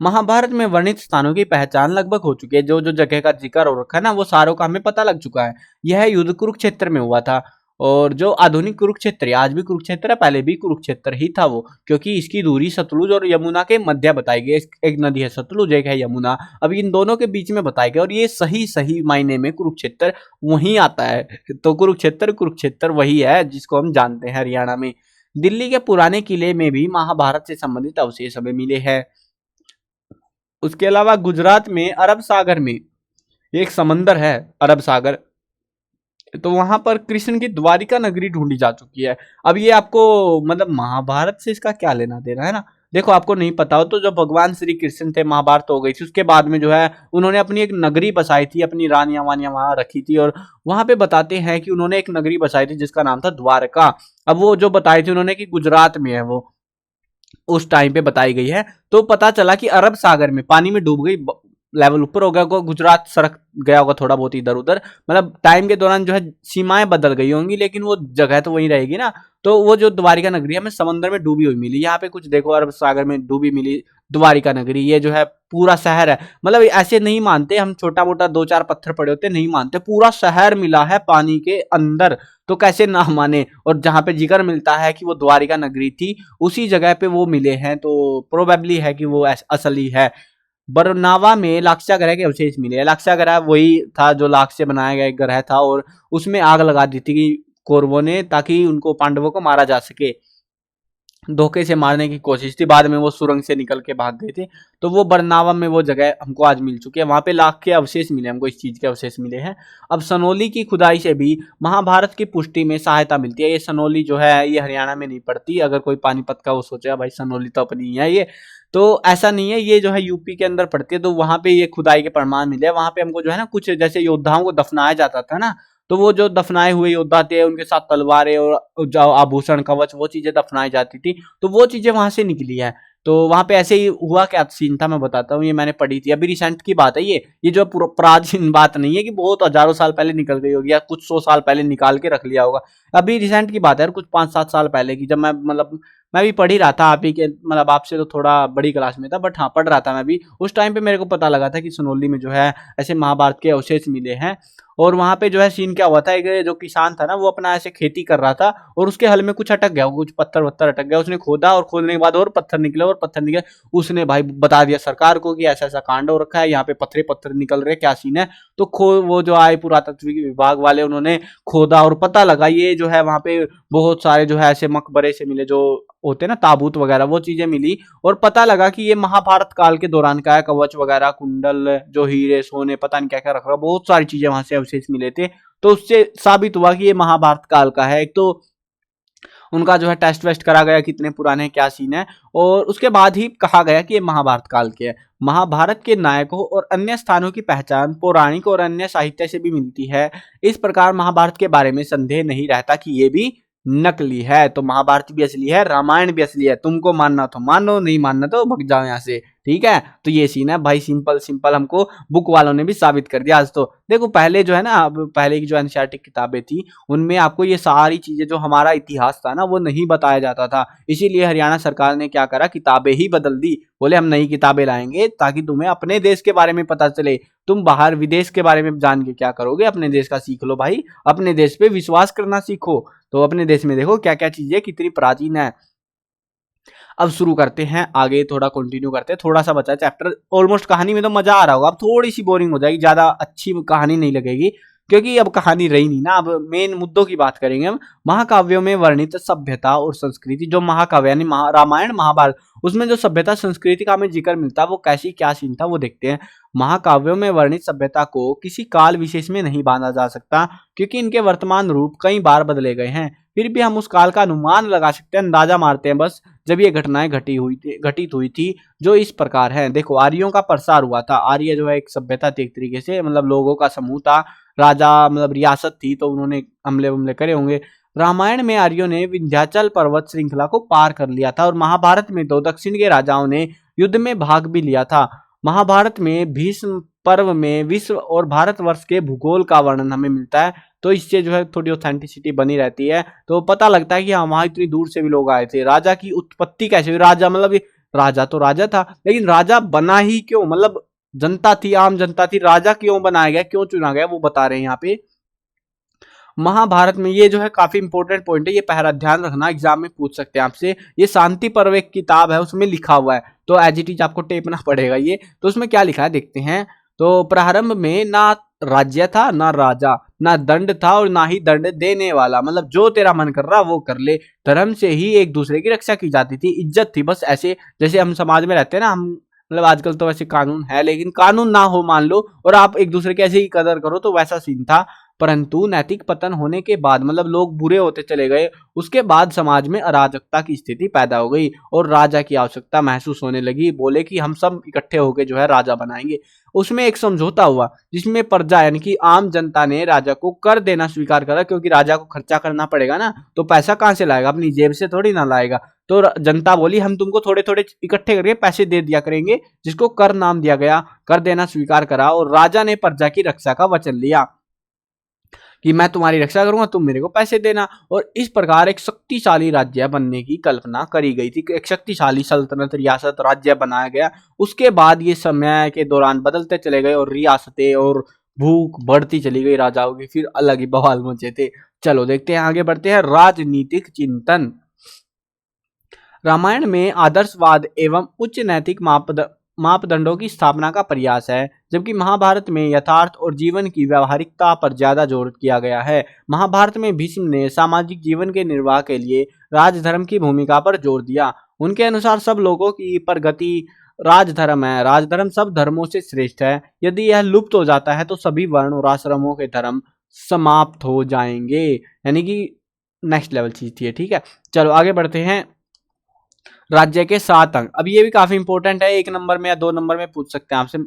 महाभारत में वर्णित स्थानों की पहचान लगभग हो चुकी है। जो जो जगह का जिक्र हो रखा है ना, वो सारों का हमें पता लग चुका है। यह युद्ध कुरुक्षेत्र में हुआ था, और जो आधुनिक कुरुक्षेत्र है, आज भी कुरुक्षेत्र है, पहले भी कुरुक्षेत्र ही था वो, क्योंकि इसकी दूरी सतलुज और यमुना के मध्य बताई गई। एक नदी है सतलुज, एक है यमुना, अब इन दोनों के बीच में बताई गई, और ये सही सही मायने में कुरुक्षेत्र वहीं आता है। तो कुरुक्षेत्र कुरुक्षेत्र वही है जिसको हम जानते हैं हरियाणा में। दिल्ली के पुराने किले में भी महाभारत से संबंधित अवशेष हमें मिले हैं। उसके अलावा गुजरात में अरब सागर में एक समंदर है, अरब सागर, तो वहां पर कृष्ण की द्वारिका नगरी ढूंढी जा चुकी है। अब ये आपको मतलब महाभारत से इसका क्या लेना देना है ना। देखो आपको नहीं पता हो तो जब भगवान श्री कृष्ण थे, महाभारत हो गई थी, उसके बाद में जो है उन्होंने अपनी एक नगरी बसाई थी, अपनी रानियां वानियां वहां रखी थी, और वहां पे बताते हैं कि उन्होंने एक नगरी बसाई थी जिसका नाम था द्वारका। अब वो जो बताई थी उन्होंने कि गुजरात में है वो, उस टाइम पे बताई गई है। तो पता चला कि अरब सागर में पानी में डूब गई, लेवल ऊपर हो गया होगा, गुजरात सरक गया होगा थोड़ा बहुत इधर उधर, मतलब टाइम के दौरान जो है सीमाएं बदल गई होंगी, लेकिन वो जगह तो वही रहेगी ना। तो वो जो द्वारिका नगरी हमें समंदर में डूबी हुई मिली, यहाँ पे कुछ देखो अरब सागर में डूबी मिली द्वारिका नगरी, ये जो है पूरा शहर है। मतलब ऐसे नहीं मानते हम, छोटा मोटा दो चार पत्थर पड़े होते नहीं मानते, पूरा शहर मिला है पानी के अंदर, तो कैसे ना माने। और जहां पे जिक्र मिलता है कि वो द्वारिका नगरी थी, उसी जगह पे वो मिले हैं, तो प्रोबेबली है कि वो असली है। बरनावा में लाक्षागृह के अवशेष मिले। लाक्षागृह वही था जो लाख से बनाया गया एक ग्रह था, और उसमें आग लगा दी थी कौरवों ने, ताकि उनको पांडवों को मारा जा सके। धोखे से मारने की कोशिश थी, बाद में वो सुरंग से निकल के भाग गए थे। तो वो बरनावा में वो जगह हमको आज मिल चुकी है, वहां पे लाख के अवशेष मिले हमको, इस चीज के अवशेष मिले हैं। अब सनोली की खुदाई से भी महाभारत की पुष्टि में सहायता मिलती है। ये सनोली जो है ये हरियाणा में नहीं पड़ती, अगर कोई पानीपत का वो सोचे भाई सनोली तो अपनी ही है ये, तो ऐसा नहीं है, ये जो है यूपी के अंदर पड़ती है। तो वहां पे ये खुदाई के प्रमाण मिले, वहां पे हमको जो है ना कुछ जैसे योद्धाओं को दफनाया जाता था ना, तो वो जो दफनाए हुए योद्धा थे उनके साथ तलवारें और जो आभूषण कवच वो चीजें दफनाई जाती थी, तो वो चीजें वहां से निकली है। तो वहां पे ऐसे ही हुआ, क्या सीन था मैं बताता हूँ, ये मैंने पढ़ी थी अभी रिसेंट की बात है। ये जो प्राचीन बात नहीं है कि बहुत हजारों साल पहले निकल गई होगी या कुछ 100 साल पहले निकाल के रख लिया होगा, अभी रिसेंट की बात है, कुछ 5-7 साल पहले की, जब मैं मतलब मैं भी पढ़ ही रहा था, आप ही के मतलब आपसे तो थोड़ा बड़ी क्लास में था, बट हाँ पढ़ रहा था मैं भी उस टाइम पे। मेरे को पता लगा था कि सनोली में जो है ऐसे महाभारत के अवशेष मिले हैं। और वहां पे जो है सीन क्या हुआ था, एक जो किसान था ना वो अपना ऐसे खेती कर रहा था, और उसके हल में कुछ अटक गया, कुछ पत्थर वत्थर अटक गया, उसने खोदा और खोदने के बाद और पत्थर निकले और पत्थर निकले। उसने भाई बता दिया सरकार को कि ऐसा ऐसा कांड हो रखा है, यहाँ पे पत्थर पत्थर निकल रहे, क्या सीन है। तो वो जो आए पुरातत्व विभाग वाले, उन्होंने खोदा और पता लगा ये जो है वहां पे बहुत सारे जो है ऐसे मकबरे से मिले, जो होते हैं ना ताबूत वगैरह, वो चीजें मिली, और पता लगा कि ये महाभारत काल के दौरान का है। कवच वगैरह, कुंडल, जो हीरे सोने पता नहीं क्या क्या रख रहा, बहुत सारी चीजें वहां से अवशेष मिले थे। तो उससे साबित हुआ कि ये महाभारत काल का है। एक तो उनका जो है टेस्ट वेस्ट करा गया कितने पुराने क्या सीन है, और उसके बाद ही कहा गया कि ये महाभारत काल के है। महाभारत के नायकों और अन्य स्थानों की पहचान पौराणिक और अन्य साहित्य से भी मिलती है। इस प्रकार महाभारत के बारे में संदेह नहीं रहता कि ये भी नकली है। तो महाभारत भी असली है, रामायण भी असली है, तुमको मानना तो मानो, नहीं मानना तो भग जाओ यहाँ से, ठीक है। तो ये सीन है भाई, सिंपल सिंपल हमको बुक वालों ने भी साबित कर दिया आज। तो देखो पहले जो है ना, पहले की जो एनसीईआरटी किताबें थी उनमें आपको ये सारी चीजें जो हमारा इतिहास था ना वो नहीं बताया जाता था, इसीलिए हरियाणा सरकार ने क्या करा, किताबें ही बदल दी। बोले हम नई किताबें लाएंगे ताकि तुम्हें अपने देश के बारे में पता चले, तुम बाहर विदेश के बारे में जान के क्या करोगे, अपने देश का सीख लो भाई, अपने देश पे विश्वास करना सीखो। तो अपने देश में देखो क्या क्या चीजें कितनी प्राचीन है। अब शुरू करते हैं आगे, थोड़ा कंटिन्यू करते हैं, थोड़ा सा बचा चैप्टर, ऑलमोस्ट कहानी में तो मजा आ रहा होगा, अब थोड़ी सी बोरिंग हो जाएगी, ज्यादा अच्छी कहानी नहीं लगेगी क्योंकि अब कहानी रही नहीं ना। अब मेन मुद्दों की बात करेंगे हम। महाकाव्यों में वर्णित सभ्यता और संस्कृति, जो महाकाव्य यानी रामायण महाभारत, उसमें जो सभ्यता संस्कृति का हमें जिक्र मिलता है वो कैसी क्या सीन था वो देखते हैं। महाकाव्यों में वर्णित सभ्यता को किसी काल विशेष में नहीं बांधा जा सकता, क्योंकि इनके वर्तमान रूप कई बार बदले गए हैं। फिर भी हम उस काल का अनुमान लगा सकते हैं, अंदाजा मारते हैं बस, जब ये घटनाएं घटित हुई थी, जो इस प्रकार है। देखो, आर्यों का प्रसार हुआ था। आर्य जो है एक सभ्यता थी, एक तरीके से मतलब लोगों का समूह था। राजा मतलब रियासत थी, तो उन्होंने हमले हमले करे होंगे। रामायण में आर्यों ने विंध्याचल पर्वत श्रृंखला को पार कर लिया था, और महाभारत में तो दक्षिण के राजाओं ने युद्ध में भाग भी लिया था। महाभारत में भीष्म पर्व में विश्व और भारतवर्ष के भूगोल का वर्णन हमें मिलता है, तो इससे जो है थोड़ी ऑथेंटिसिटी बनी रहती है, तो पता लगता है कि हाँ, वहां इतनी दूर से भी लोग आए थे। राजा की उत्पत्ति कैसे हुई? राजा मतलब राजा तो राजा था, लेकिन राजा बना ही क्यों? मतलब जनता थी, आम जनता थी, राजा क्यों बनाया गया, क्यों चुना गया, वो बता रहे हैं यहाँ पे महाभारत में। ये जो है काफी इंपॉर्टेंट पॉइंट है, ये पहला ध्यान रखना, एग्जाम में पूछ सकते हैं आपसे। ये शांति पर्व एक किताब है, उसमें लिखा हुआ है, तो एज इट इज आपको टेपना पड़ेगा ये। तो उसमें क्या लिखा है देखते हैं। तो प्रारंभ में ना राज्य था, ना राजा, ना दंड था, और ना ही दंड देने वाला। मतलब जो तेरा मन कर रहा वो कर ले। धर्म से ही एक दूसरे की रक्षा की जाती थी, इज्जत थी बस। ऐसे जैसे हम समाज में रहते हैं ना, हम मतलब आजकल तो वैसे कानून है, लेकिन कानून ना हो मान लो, और आप एक दूसरे की ऐसे ही कदर करो, तो वैसा सीन था। परंतु नैतिक पतन होने के बाद, मतलब लोग बुरे होते चले गए, उसके बाद समाज में अराजकता की स्थिति पैदा हो गई, और राजा की आवश्यकता महसूस होने लगी। बोले कि हम सब इकट्ठे होकर जो है राजा बनाएंगे। उसमें एक समझौता हुआ, जिसमें प्रजा यानी कि आम जनता ने राजा को कर देना स्वीकार करा, क्योंकि राजा को खर्चा करना पड़ेगा ना, तो पैसा कहां से लाएगा? अपनी जेब से थोड़ी ना लाएगा। तो जनता बोली हम तुमको थोड़े थोड़े इकट्ठे करके पैसे दे दिया करेंगे, जिसको कर नाम दिया गया। कर देना स्वीकार करा, और राजा ने प्रजा की रक्षा का वचन लिया कि मैं तुम्हारी रक्षा करूंगा, तुम मेरे को पैसे देना। और इस प्रकार एक शक्तिशाली राज्य बनने की कल्पना करी गई थी। एक शक्तिशाली सल्तनत, रियासत, राज्य बनाया गया। उसके बाद ये समय के दौरान बदलते चले गए, और रियासतें और भूख बढ़ती चली गई राजाओं की, फिर अलग ही बवाल मचे थे। चलो देखते हैं, आगे बढ़ते हैं। राजनीतिक चिंतन। रामायण में आदर्शवाद एवं उच्च नैतिक मापदंडों की स्थापना का प्रयास है, जबकि महाभारत में यथार्थ और जीवन की व्यावहारिकता पर ज्यादा जोर किया गया है। महाभारत में भीष्म ने सामाजिक जीवन के निर्वाह के लिए राजधर्म की भूमिका पर जोर दिया। उनके अनुसार सब लोगों की प्रगति राजधर्म है। राजधर्म सब धर्मों से श्रेष्ठ है। यदि यह लुप्त हो जाता है तो सभी वर्ण और आश्रमों के धर्म समाप्त हो जाएंगे। यानी कि नेक्स्ट लेवल चीज थी, ठीक है। चलो आगे बढ़ते हैं। राज्य के 7 अंग। अब ये भी काफी इंपॉर्टेंट है, 1 नंबर में या 2 नंबर में पूछ सकते हैं आपसे।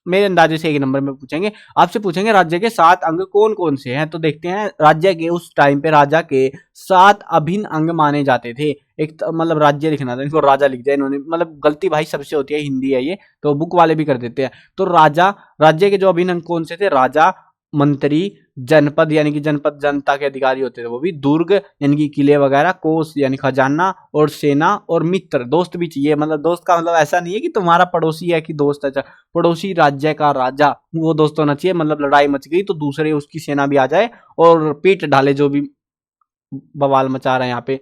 मेरे अंदाजे से 1 नंबर में पूछेंगे, आपसे पूछेंगे राज्य के 7 अंग कौन कौन से हैं। तो देखते हैं, राज्य के उस टाइम पे राजा के 7 अभिन्न अंग माने जाते थे। एक मतलब राज्य लिखना था, इनको राजा लिख दिया इन्होंने, मतलब गलती भाई सबसे होती है, हिंदी है ये तो बुक वाले भी कर देते हैं। तो राजा, राज्य के जो अभिन्न अंग कौन से थे? राजा, मंत्री, जनपद यानी कि जनपद जनता के अधिकारी होते थे वो भी, दुर्ग यानी कि किले वगैरह, कोष यानी खजाना, और सेना, और मित्र दोस्त भी चाहिए। मतलब दोस्त का मतलब ऐसा नहीं है कि तुम्हारा पड़ोसी है कि दोस्त है, पड़ोसी राज्य का राजा, वो दोस्त होना चाहिए। मतलब लड़ाई मच गई तो दूसरे उसकी सेना भी आ जाए और पीट डाले जो भी बवाल मचा रहे हैं यहाँ पे।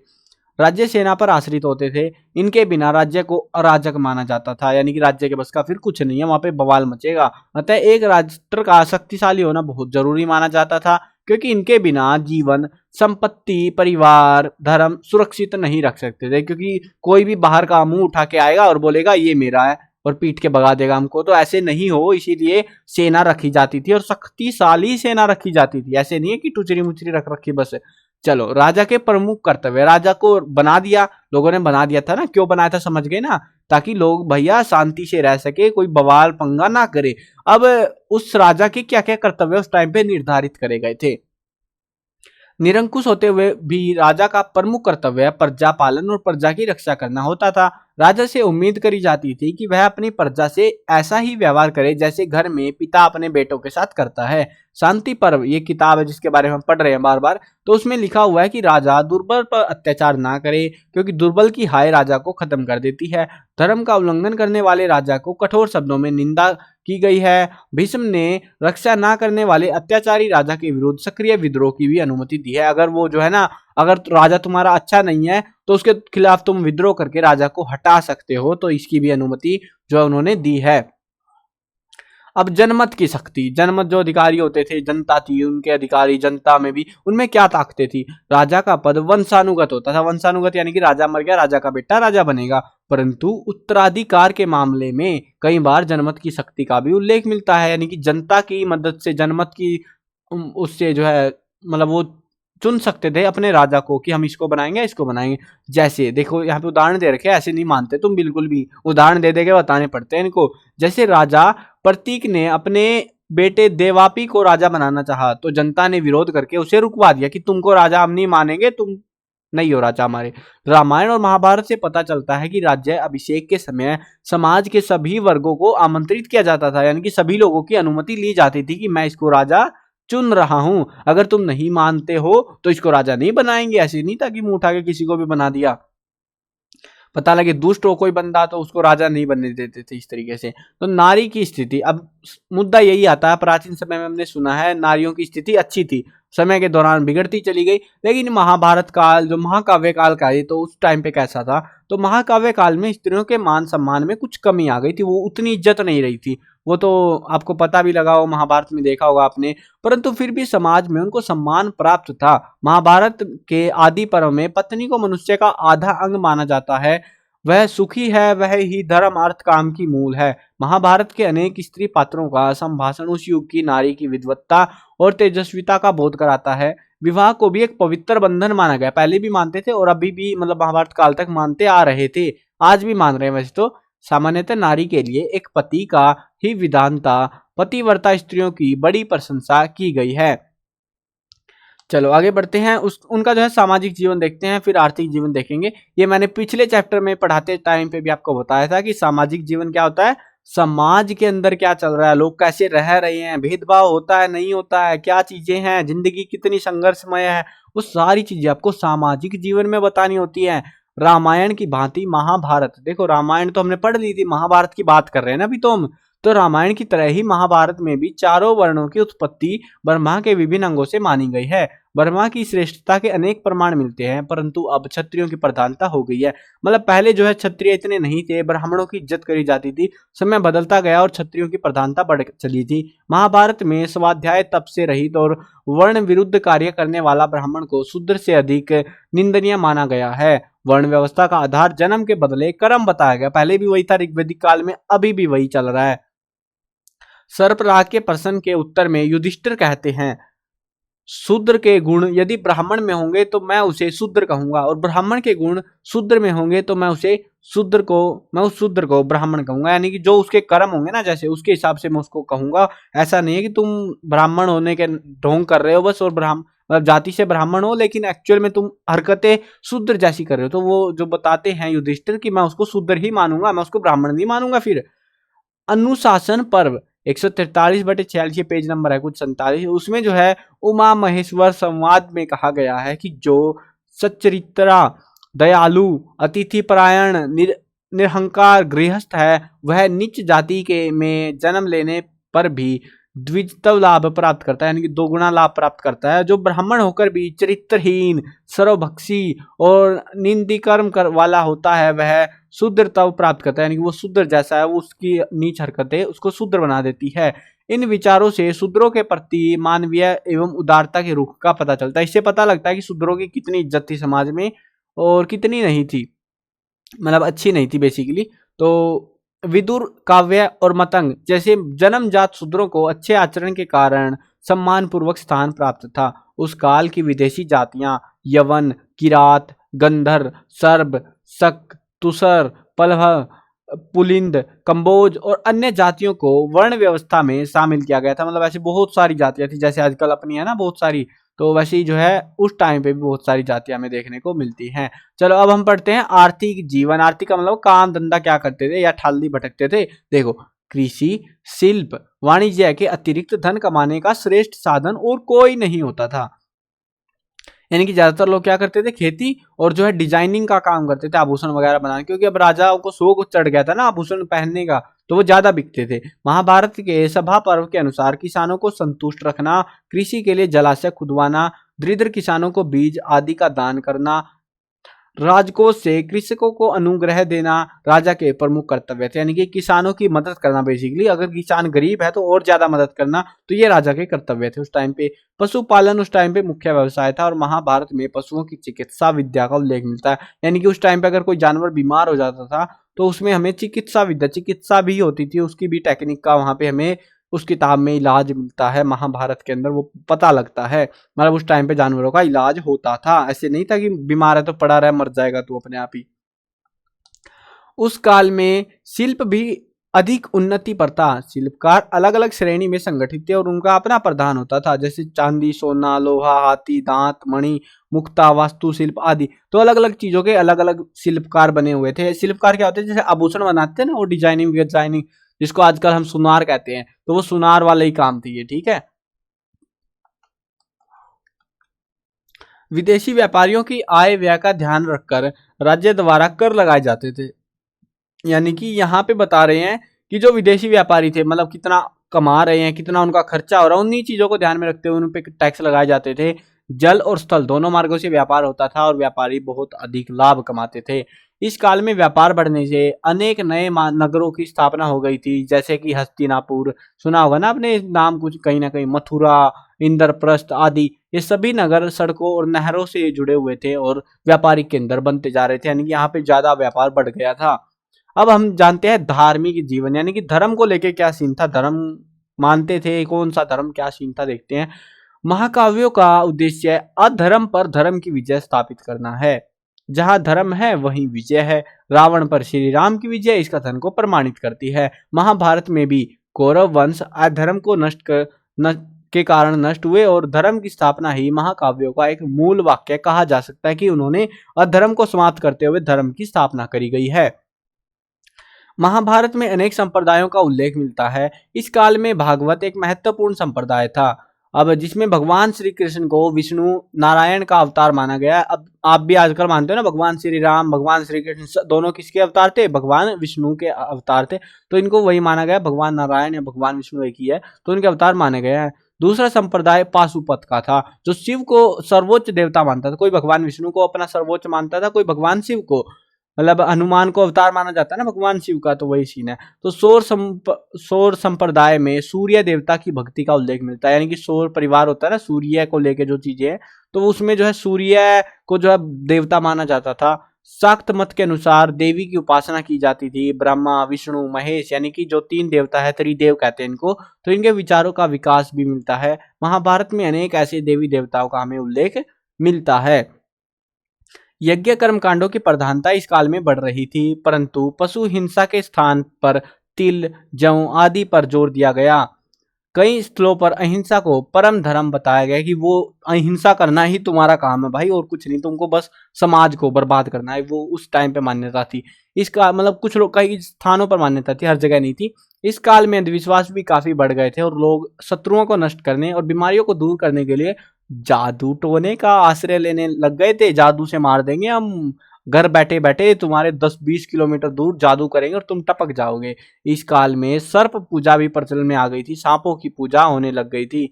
राज्य सेना पर आश्रित होते थे। इनके बिना राज्य को अराजक माना जाता था, यानी कि राज्य के बस का फिर कुछ नहीं है, वहां पे बवाल मचेगा। अतः एक राष्ट्र का शक्तिशाली होना बहुत जरूरी माना जाता था, क्योंकि इनके बिना जीवन, संपत्ति, परिवार, धर्म सुरक्षित नहीं रख सकते थे। क्योंकि कोई भी बाहर का मुंह उठा के आएगा और बोलेगा ये मेरा है, और पीट के भगा देगा हमको। तो ऐसे नहीं हो, इसीलिए सेना रखी जाती थी, और शक्तिशाली सेना रखी जाती थी। ऐसे नहीं है कि टुचरी मुचरी रख रखी बस। चलो, राजा के प्रमुख कर्तव्य। राजा को बना दिया, लोगों ने बना दिया था ना, क्यों बनाया था समझ गए ना, ताकि लोग भैया शांति से रह सके, कोई बवाल पंगा ना करे। अब उस राजा के क्या क्या कर्तव्य उस टाइम पे निर्धारित करे गए थे। निरंकुश होते हुए भी राजा का प्रमुख कर्तव्य प्रजा पालन और प्रजा की रक्षा करना होता था। राजा से उम्मीद करी जाती थी कि वह अपनी प्रजा से ऐसा ही व्यवहार करे जैसे घर में पिता अपने बेटों के साथ करता है। शांति पर्व ये किताब है जिसके बारे में हम पढ़ रहे हैं बार बार, तो उसमें लिखा हुआ है कि राजा दुर्बल पर अत्याचार ना करे, क्योंकि दुर्बल की हाय राजा को खत्म कर देती है। धर्म का उल्लंघन करने वाले राजा को कठोर शब्दों में निंदा की गई है। भीष्म ने रक्षा ना करने वाले अत्याचारी राजा के विरुद्ध सक्रिय विद्रोह की भी अनुमति दी है। अगर वो जो है ना, अगर राजा तुम्हारा अच्छा नहीं है तो उसके खिलाफ तुम विद्रोह करके राजा को हटा सकते हो, तो इसकी भी अनुमति जो है उन्होंने दी है। अब जनमत की शक्ति। जनमत जो अधिकारी होते थे, जनता थी, उनके अधिकारी जनता में भी, उनमें क्या ताकतें थी? राजा का पद वंशानुगत होता था। वंशानुगत यानी कि राजा मर गया, राजा का बेटा राजा बनेगा। परंतु उत्तराधिकार के मामले में कई बार जनमत की शक्ति का भी उल्लेख मिलता है, यानी कि जनता की मदद से, जनमत की उससे जो है, मतलब वो चुन सकते थे अपने राजा को कि हम इसको बनाएंगे इसको बनाएंगे। जैसे देखो यहाँ पे उदाहरण दे रखे हैं, ऐसे नहीं मानते तुम बिल्कुल भी, उदाहरण दे दे के बताने पड़ते हैं इनको। जैसे राजा प्रतीक ने अपने बेटे देवापी को राजा बनाना चाहा तो जनता ने विरोध करके उसे रुकवा दिया कि तुमको राजा हम नहीं मानेंगे, तुम नहीं हो राजा हमारे। रामायण और महाभारत से पता चलता है कि राज्य अभिषेक के समय समाज के सभी वर्गों को आमंत्रित किया जाता था, यानी कि सभी लोगों की अनुमति ली जाती थी कि मैं इसको राजा चुन रहा हूं, अगर तुम नहीं मानते हो तो इसको राजा नहीं बनाएंगे। ऐसे नहीं था कि मुंह उठा के किसी को भी बना दिया। पता लगे दुष्ट हो कोई बंदा तो उसको राजा नहीं बनने देते थे इस तरीके से। तो नारी की स्थिति, अब मुद्दा यही आता है, प्राचीन समय में हमने सुना है नारियों की स्थिति अच्छी थी, समय के दौरान बिगड़ती चली गई। लेकिन महाभारत काल जो महाकाव्य काल का है तो उस टाइम पे कैसा था, तो महाकाव्य काल में स्त्रियों के मान सम्मान में कुछ कमी आ गई थी, वो उतनी इज्जत नहीं रही थी। वो तो आपको पता भी लगा हो, महाभारत में देखा होगा आपने, परंतु फिर भी समाज में उनको सम्मान प्राप्त था। महाभारत के आदि पर्व में पत्नी को मनुष्य का आधा अंग माना जाता है, वह सुखी है, वह ही धर्म अर्थ काम की मूल है। महाभारत के अनेक स्त्री पात्रों का संभाषण उस युग की नारी की विद्वत्ता और तेजस्विता का बोध कराता है। विवाह को भी एक पवित्र बंधन माना गया, पहले भी मानते थे और अभी भी मतलब महाभारत काल तक मानते आ रहे थे, आज भी मान रहे हैं। वैसे तो सामान्यतः नारी के लिए एक पति का ही विधान था, पतिव्रता स्त्रियों की बड़ी प्रशंसा की गई है। चलो आगे बढ़ते हैं, उनका जो है सामाजिक जीवन देखते हैं, फिर आर्थिक जीवन देखेंगे। ये मैंने पिछले चैप्टर में पढ़ाते टाइम पे भी आपको बताया था कि सामाजिक जीवन क्या होता है, समाज के अंदर क्या चल रहा है, लोग कैसे रह रहे हैं, भेदभाव होता है नहीं होता है, क्या चीजें हैं, जिंदगी कितनी संघर्षमय है, वो सारी चीजें आपको सामाजिक जीवन में बतानी होती है। रामायण की भांति महाभारत, देखो रामायण तो हमने पढ़ ली थी, महाभारत की बात कर रहे हैं ना अभी तो हम, तो रामायण की तरह ही महाभारत में भी चारों वर्णों की उत्पत्ति ब्रह्मा के विभिन्न अंगों से मानी गई है। ब्रह्मा की श्रेष्ठता के अनेक प्रमाण मिलते हैं, परंतु अब क्षत्रियों की प्रधानता हो गई है। मतलब पहले जो है क्षत्रिय इतने नहीं थे, ब्राह्मणों की इज्जत करी जाती थी, समय बदलता गया और क्षत्रियों की प्रधानता बढ़ चली थी। महाभारत में स्वाध्याय तप से रहित और वर्ण विरुद्ध कार्य करने वाला ब्राह्मण को शूद्र से अधिक निंदनीय माना गया है। वर्ण व्यवस्था का आधार जन्म के बदले कर्म बताया गया, पहले भी वही था ऋग्वेदिक काल में, अभी भी वही चल रहा है। सर्पराज के प्रश्न के उत्तर में युधिष्ठिर कहते हैं, शूद्र के गुण यदि ब्राह्मण में होंगे तो मैं उसे शूद्र कहूंगा, और ब्राह्मण के गुण शूद्र में होंगे तो मैं उस शूद्र को ब्राह्मण कहूंगा। यानी कि जो उसके कर्म होंगे ना, जैसे उसके हिसाब से मैं उसको कहूंगा। ऐसा नहीं है कि तुम ब्राह्मण होने के ढोंग कर रहे हो बस, और मतलब जाति से ब्राह्मण हो लेकिन एक्चुअल में तुम हरकतें शूद्र जैसी कर रहे हो। तो वो जो बताते हैं युधिष्ठिर कि मैं उसको शूद्र ही मानूंगा, मैं उसको ब्राह्मण नहीं मानूंगा। फिर अनुशासन पर्व 143/46 पेज नंबर है कुछ 47, उसमें जो है उमा महेश्वर संवाद में कहा गया है कि जो सच्चरित्रा दयालु अतिथि परायण निरहंकार गृहस्थ है, वह नीच जाति के में जन्म लेने पर भी द्विजतव लाभ प्राप्त करता है, यानी कि दोगुना लाभ प्राप्त करता है। जो ब्राह्मण होकर भी चरित्रहीन सर्वभक्षी और निंदी कर्म वाला होता है, वह शूद्रता प्राप्त करता है, यानी कि वो शूद्र जैसा है, वो उसकी नीच हरकतें उसको शूद्र बना देती है। इन विचारों से शूद्रों के प्रति मानवीय एवं उदारता के रुख का पता चलता है। इससे पता लगता है कि शूद्रों की कितनी इज्जत थी समाज में और कितनी नहीं थी, मतलब अच्छी नहीं थी बेसिकली। तो विदुर काव्य और मतंग जैसे जन्मजात शूद्रों को अच्छे आचरण के कारण सम्मान पूर्वक स्थान प्राप्त था। उस काल की विदेशी जातियां यवन, किरात, गंधर, सर्ब, शक, तुसर, पलव, पुलिंद, कंबोज और अन्य जातियों को वर्ण व्यवस्था में शामिल किया गया था। मतलब ऐसी बहुत सारी जातियां थी, जैसे आजकल अपनी है ना बहुत सारी, तो वैसे ही जो है उस टाइम पे भी बहुत सारी जातियां हमें देखने को मिलती हैं। चलो अब हम पढ़ते हैं आर्थिक जीवन। आर्थिक का मतलब काम धंधा क्या करते थे या ठाली भटकते थे। देखो कृषि, शिल्प, वाणिज्य के अतिरिक्त धन कमाने का श्रेष्ठ साधन और कोई नहीं होता था। यानी कि ज्यादातर लोग क्या करते थे, खेती और जो है डिजाइनिंग का काम करते थे, आभूषण वगैरह बनाने, क्योंकि अब राजाओं को शौक चढ़ गया था ना आभूषण पहनने का, तो वो ज्यादा बिकते थे। महाभारत के सभा पर्व के अनुसार किसानों को संतुष्ट रखना, कृषि के लिए जलाशय खुदवाना, दरिद्र किसानों को बीज आदि का दान करना, राजकोष से कृषकों को अनुग्रह देना राजा के प्रमुख कर्तव्य थे। यानी कि किसानों की मदद करना, बेसिकली अगर किसान गरीब है तो और ज्यादा मदद करना, तो ये राजा के कर्तव्य थे उस टाइम पे। पशुपालन उस टाइम पे मुख्य व्यवसाय था, और महाभारत में पशुओं की चिकित्सा विद्या का उल्लेख मिलता है। यानी कि उस टाइम पे अगर कोई जानवर बीमार हो जाता था तो उसमें हमें चिकित्सा विद्या, चिकित्सा भी होती थी, उसकी भी टेक्निक का वहां पे हमें उस किताब में इलाज मिलता है महाभारत के अंदर, वो पता लगता है। मतलब उस टाइम पे जानवरों का इलाज होता था, ऐसे नहीं था कि बीमार है तो पड़ा रहा मर जाएगा तू अपने आप ही। उस काल में शिल्प भी अधिक उन्नति पर था। शिल्पकार अलग अलग श्रेणी में संगठित थे और उनका अपना प्रधान होता था, जैसे चांदी, सोना, लोहा, हाथी दांत, मणि, मुक्ता, वास्तुशिल्प आदि। तो अलग अलग चीजों के अलग अलग शिल्पकार बने हुए थे। शिल्पकार क्या होते हैं, जैसे आभूषण बनाते हैं ना, वो डिजाइनिंग डिजाइनिंग, जिसको आजकल हम सुनार कहते हैं, तो वो सुनार वाला ही काम थी ये, ठीक है। विदेशी व्यापारियों की आय व्यय का ध्यान रखकर राज्य द्वारा कर लगाए जाते थे। यानी कि यहाँ पे बता रहे हैं कि जो विदेशी व्यापारी थे, मतलब कितना कमा रहे हैं, कितना उनका खर्चा हो रहा है, उन्हीं चीजों को ध्यान में रखते हुए उन पे टैक्स लगाए जाते थे। जल और स्थल दोनों मार्गों से व्यापार होता था और व्यापारी बहुत अधिक लाभ कमाते थे। इस काल में व्यापार बढ़ने से अनेक नए नगरों की स्थापना हो गई थी, जैसे कि हस्तिनापुर, सुना होगा ना आपने नाम, कुछ कहीं ना कहीं मथुरा, इंद्रप्रस्थ आदि। ये सभी नगर सड़कों और नहरों से जुड़े हुए थे और व्यापारिक केंद्र बनते जा रहे थे, यानी कि यहाँ पे ज्यादा व्यापार बढ़ गया था। अब हम जानते हैं धार्मिक जीवन, यानी कि धर्म को लेके क्या सीन था, धर्म मानते थे, कौन सा धर्म, क्या सीन था, देखते हैं। महाकाव्यों का उद्देश्य अधर्म पर धर्म की विजय स्थापित करना है। जहां धर्म है वहीं विजय है। रावण पर श्री राम की विजय इस कथन को प्रमाणित करती है। महाभारत में भी कौरव वंश अधर्म को के कारण नष्ट हुए और धर्म की स्थापना ही महाकाव्यों का एक मूल वाक्य कहा जा सकता है कि उन्होंने अधर्म को समाप्त करते हुए धर्म की स्थापना करी गई है। महाभारत में अनेक संप्रदायों का उल्लेख मिलता है। इस काल में भागवत एक महत्वपूर्ण संप्रदाय था, अब जिसमें भगवान श्री कृष्ण को विष्णु नारायण का अवतार माना गया। अब आप भी आजकल मानते हो ना, भगवान श्री राम, भगवान श्री कृष्ण दोनों किसके अवतार थे, भगवान विष्णु के अवतार थे। तो इनको वही माना गया, भगवान नारायण या भगवान विष्णु एक ही है, तो इनके अवतार माने गए हैं। दूसरा संप्रदाय पाशुपत का था, जो शिव को सर्वोच्च देवता मानता था। कोई भगवान विष्णु को अपना सर्वोच्च मानता था, कोई भगवान शिव को, मतलब हनुमान को अवतार माना जाता है ना भगवान शिव का, तो वही सीन है। तो सौर संप्रदाय में सूर्य देवता की भक्ति का उल्लेख मिलता है, यानी कि सौर परिवार होता है ना, सूर्य को लेके जो चीजें हैं, तो उसमें जो है सूर्य को जो है देवता माना जाता था। शाक्त मत के अनुसार देवी की उपासना की जाती थी। ब्रह्मा, विष्णु, महेश, यानी कि जो तीन देवता है, त्रिदेव कहते हैं इनको, तो इनके विचारों का विकास भी मिलता है। महाभारत में अनेक ऐसे देवी देवताओं का हमें उल्लेख मिलता है। यज्ञ कर्म कांडों की प्रधानता इस काल में बढ़ रही थी, परंतु पशु हिंसा के स्थान पर तिल, जौ आदि पर जोर दिया गया। कई स्थलों पर अहिंसा को परम धर्म बताया गया कि वो अहिंसा करना ही तुम्हारा काम है भाई, और कुछ नहीं, तुमको बस समाज को बर्बाद करना है। वो उस टाइम पे मान्यता थी इसका, मतलब कुछ लोग कई स्थानों पर मान्यता थी, हर जगह नहीं थी। इस काल में अंधविश्वास भी काफी बढ़ गए थे और लोग शत्रुओं को नष्ट करने और बीमारियों को दूर करने के लिए जादू टोने का आश्रय लेने लग गए थे। जादू से मार देंगे हम, घर बैठे बैठे तुम्हारे 10-20 किलोमीटर दूर जादू करेंगे और तुम टपक जाओगे। इस काल में सर्प पूजा भी प्रचलन में आ गई थी, सांपों की पूजा होने लग गई थी।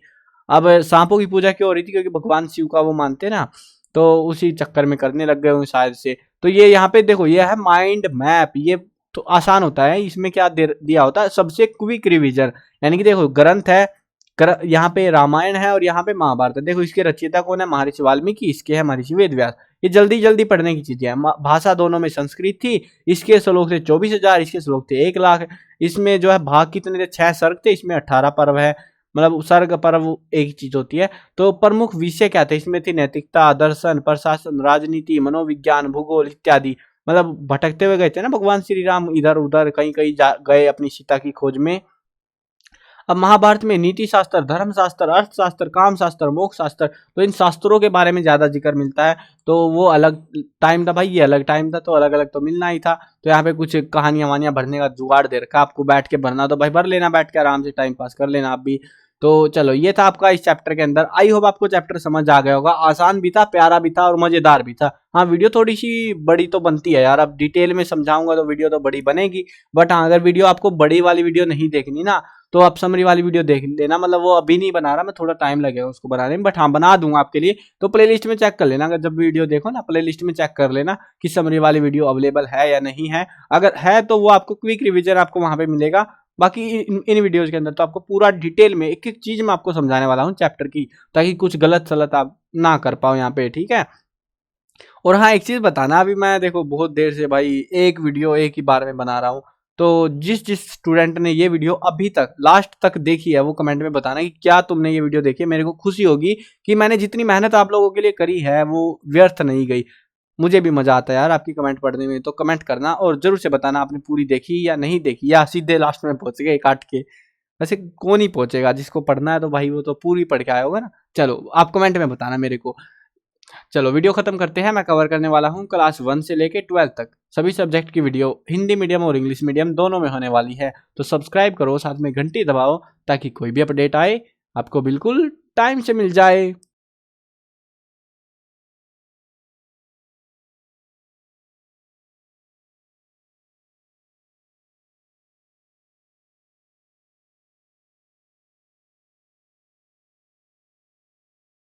अब सांपों की पूजा क्यों हो रही थी, क्योंकि भगवान शिव का वो मानते ना, तो उसी चक्कर में करने लग गए होंगे शायद से। तो ये यहाँ पे देखो, ये है माइंड मैप, ये तो आसान होता है। इसमें क्या दिया होता है, सबसे क्विक रिवीजन, यानी कि देखो ग्रंथ है, यहाँ पे रामायण है और यहाँ पे महाभारत है। देखो इसके रचयिता कौन है, महर्षि वाल्मीकि, इसके है महर्षि वेदव्यास। ये जल्दी जल्दी पढ़ने की चीजें हैं। भाषा दोनों में संस्कृत थी। इसके श्लोक थे 24,000, इसके श्लोक थे 1,00,000। इसमें जो है भाग कितने थे, 6 सर्ग थे, इसमें 18 पर्व है। मतलब सर्ग पर्व एक चीज होती है। तो प्रमुख विषय क्या थे इसमें, थी नैतिकता, दर्शन, प्रशासन, राजनीति, मनोविज्ञान, भूगोल इत्यादि। मतलब भटकते हुए गए थे ना भगवान श्री राम, इधर उधर कहीं कहीं गए अपनी सीता की खोज में। अब महाभारत में नीति शास्त्र, धर्म शास्त्र, अर्थशास्त्र, काम शास्त्र, मोक्ष शास्त्र, तो इन शास्त्रों के बारे में ज्यादा जिक्र मिलता है। तो वो अलग टाइम था भाई, ये अलग टाइम था, तो अलग अलग तो मिलना ही था। तो यहाँ पे कुछ कहानियां वानियां भरने का जुगाड़ दे रखा, आपको बैठ के भरना तो भाई भर लेना, बैठ के आराम से टाइम पास कर लेना आप भी। तो चलो ये था आपका इस चैप्टर के अंदर। आई होप आपको चैप्टर समझ आ गया होगा। आसान भी था, प्यारा भी था और मजेदार भी था। हाँ वीडियो थोड़ी सी बड़ी तो बनती है यार, अब डिटेल में समझाऊंगा तो वीडियो तो बड़ी बनेगी। बट हाँ, अगर वीडियो आपको बड़ी वाली वीडियो नहीं देखनी ना, तो आप समरी वाली वीडियो देख लेना। मतलब वो अभी नहीं बना रहा मैं, थोड़ा टाइम लगेगा उसको बनाने में, बट हाँ बना दूंगा आपके लिए। तो प्लेलिस्ट में चेक कर लेना, अगर जब वीडियो देखो ना प्लेलिस्ट में चेक कर लेना कि समरी वाली वीडियो अवेलेबल है या नहीं है। अगर है तो वो आपको क्विक रिवीजन आपको वहां पे मिलेगा। बाकी इन वीडियोज के अंदर तो आपको पूरा डिटेल में एक एक चीज मैं आपको समझाने वाला हूँ चैप्टर की, ताकि कुछ गलत सलत आप ना कर पाओ यहाँ पे, ठीक है। और हाँ एक चीज बताना, अभी मैं देखो बहुत देर से भाई एक वीडियो एक ही बार में बना रहा हूँ, तो जिस जिस स्टूडेंट ने ये वीडियो अभी तक लास्ट तक देखी है वो कमेंट में बताना कि क्या तुमने ये वीडियो देखी है। मेरे को खुशी होगी कि मैंने जितनी मेहनत आप लोगों के लिए करी है वो व्यर्थ नहीं गई। मुझे भी मजा आता है यार आपकी कमेंट पढ़ने में, तो कमेंट करना और जरूर से बताना आपने पूरी देखी या नहीं देखी, या सीधे लास्ट में पहुंच गए काट के। वैसे कौन ही पहुंचेगा, जिसको पढ़ना है तो भाई वो तो पूरी पढ़ के आया होगा ना। चलो आप कमेंट में बताना मेरे को। चलो वीडियो खत्म करते हैं। मैं कवर करने वाला हूँ क्लास 1 से लेके 12 तक सभी सब्जेक्ट की वीडियो, हिंदी मीडियम और इंग्लिश मीडियम दोनों में होने वाली है। तो सब्सक्राइब करो, साथ में घंटी दबाओ ताकि कोई भी अपडेट आए आपको बिल्कुल टाइम से मिल जाए।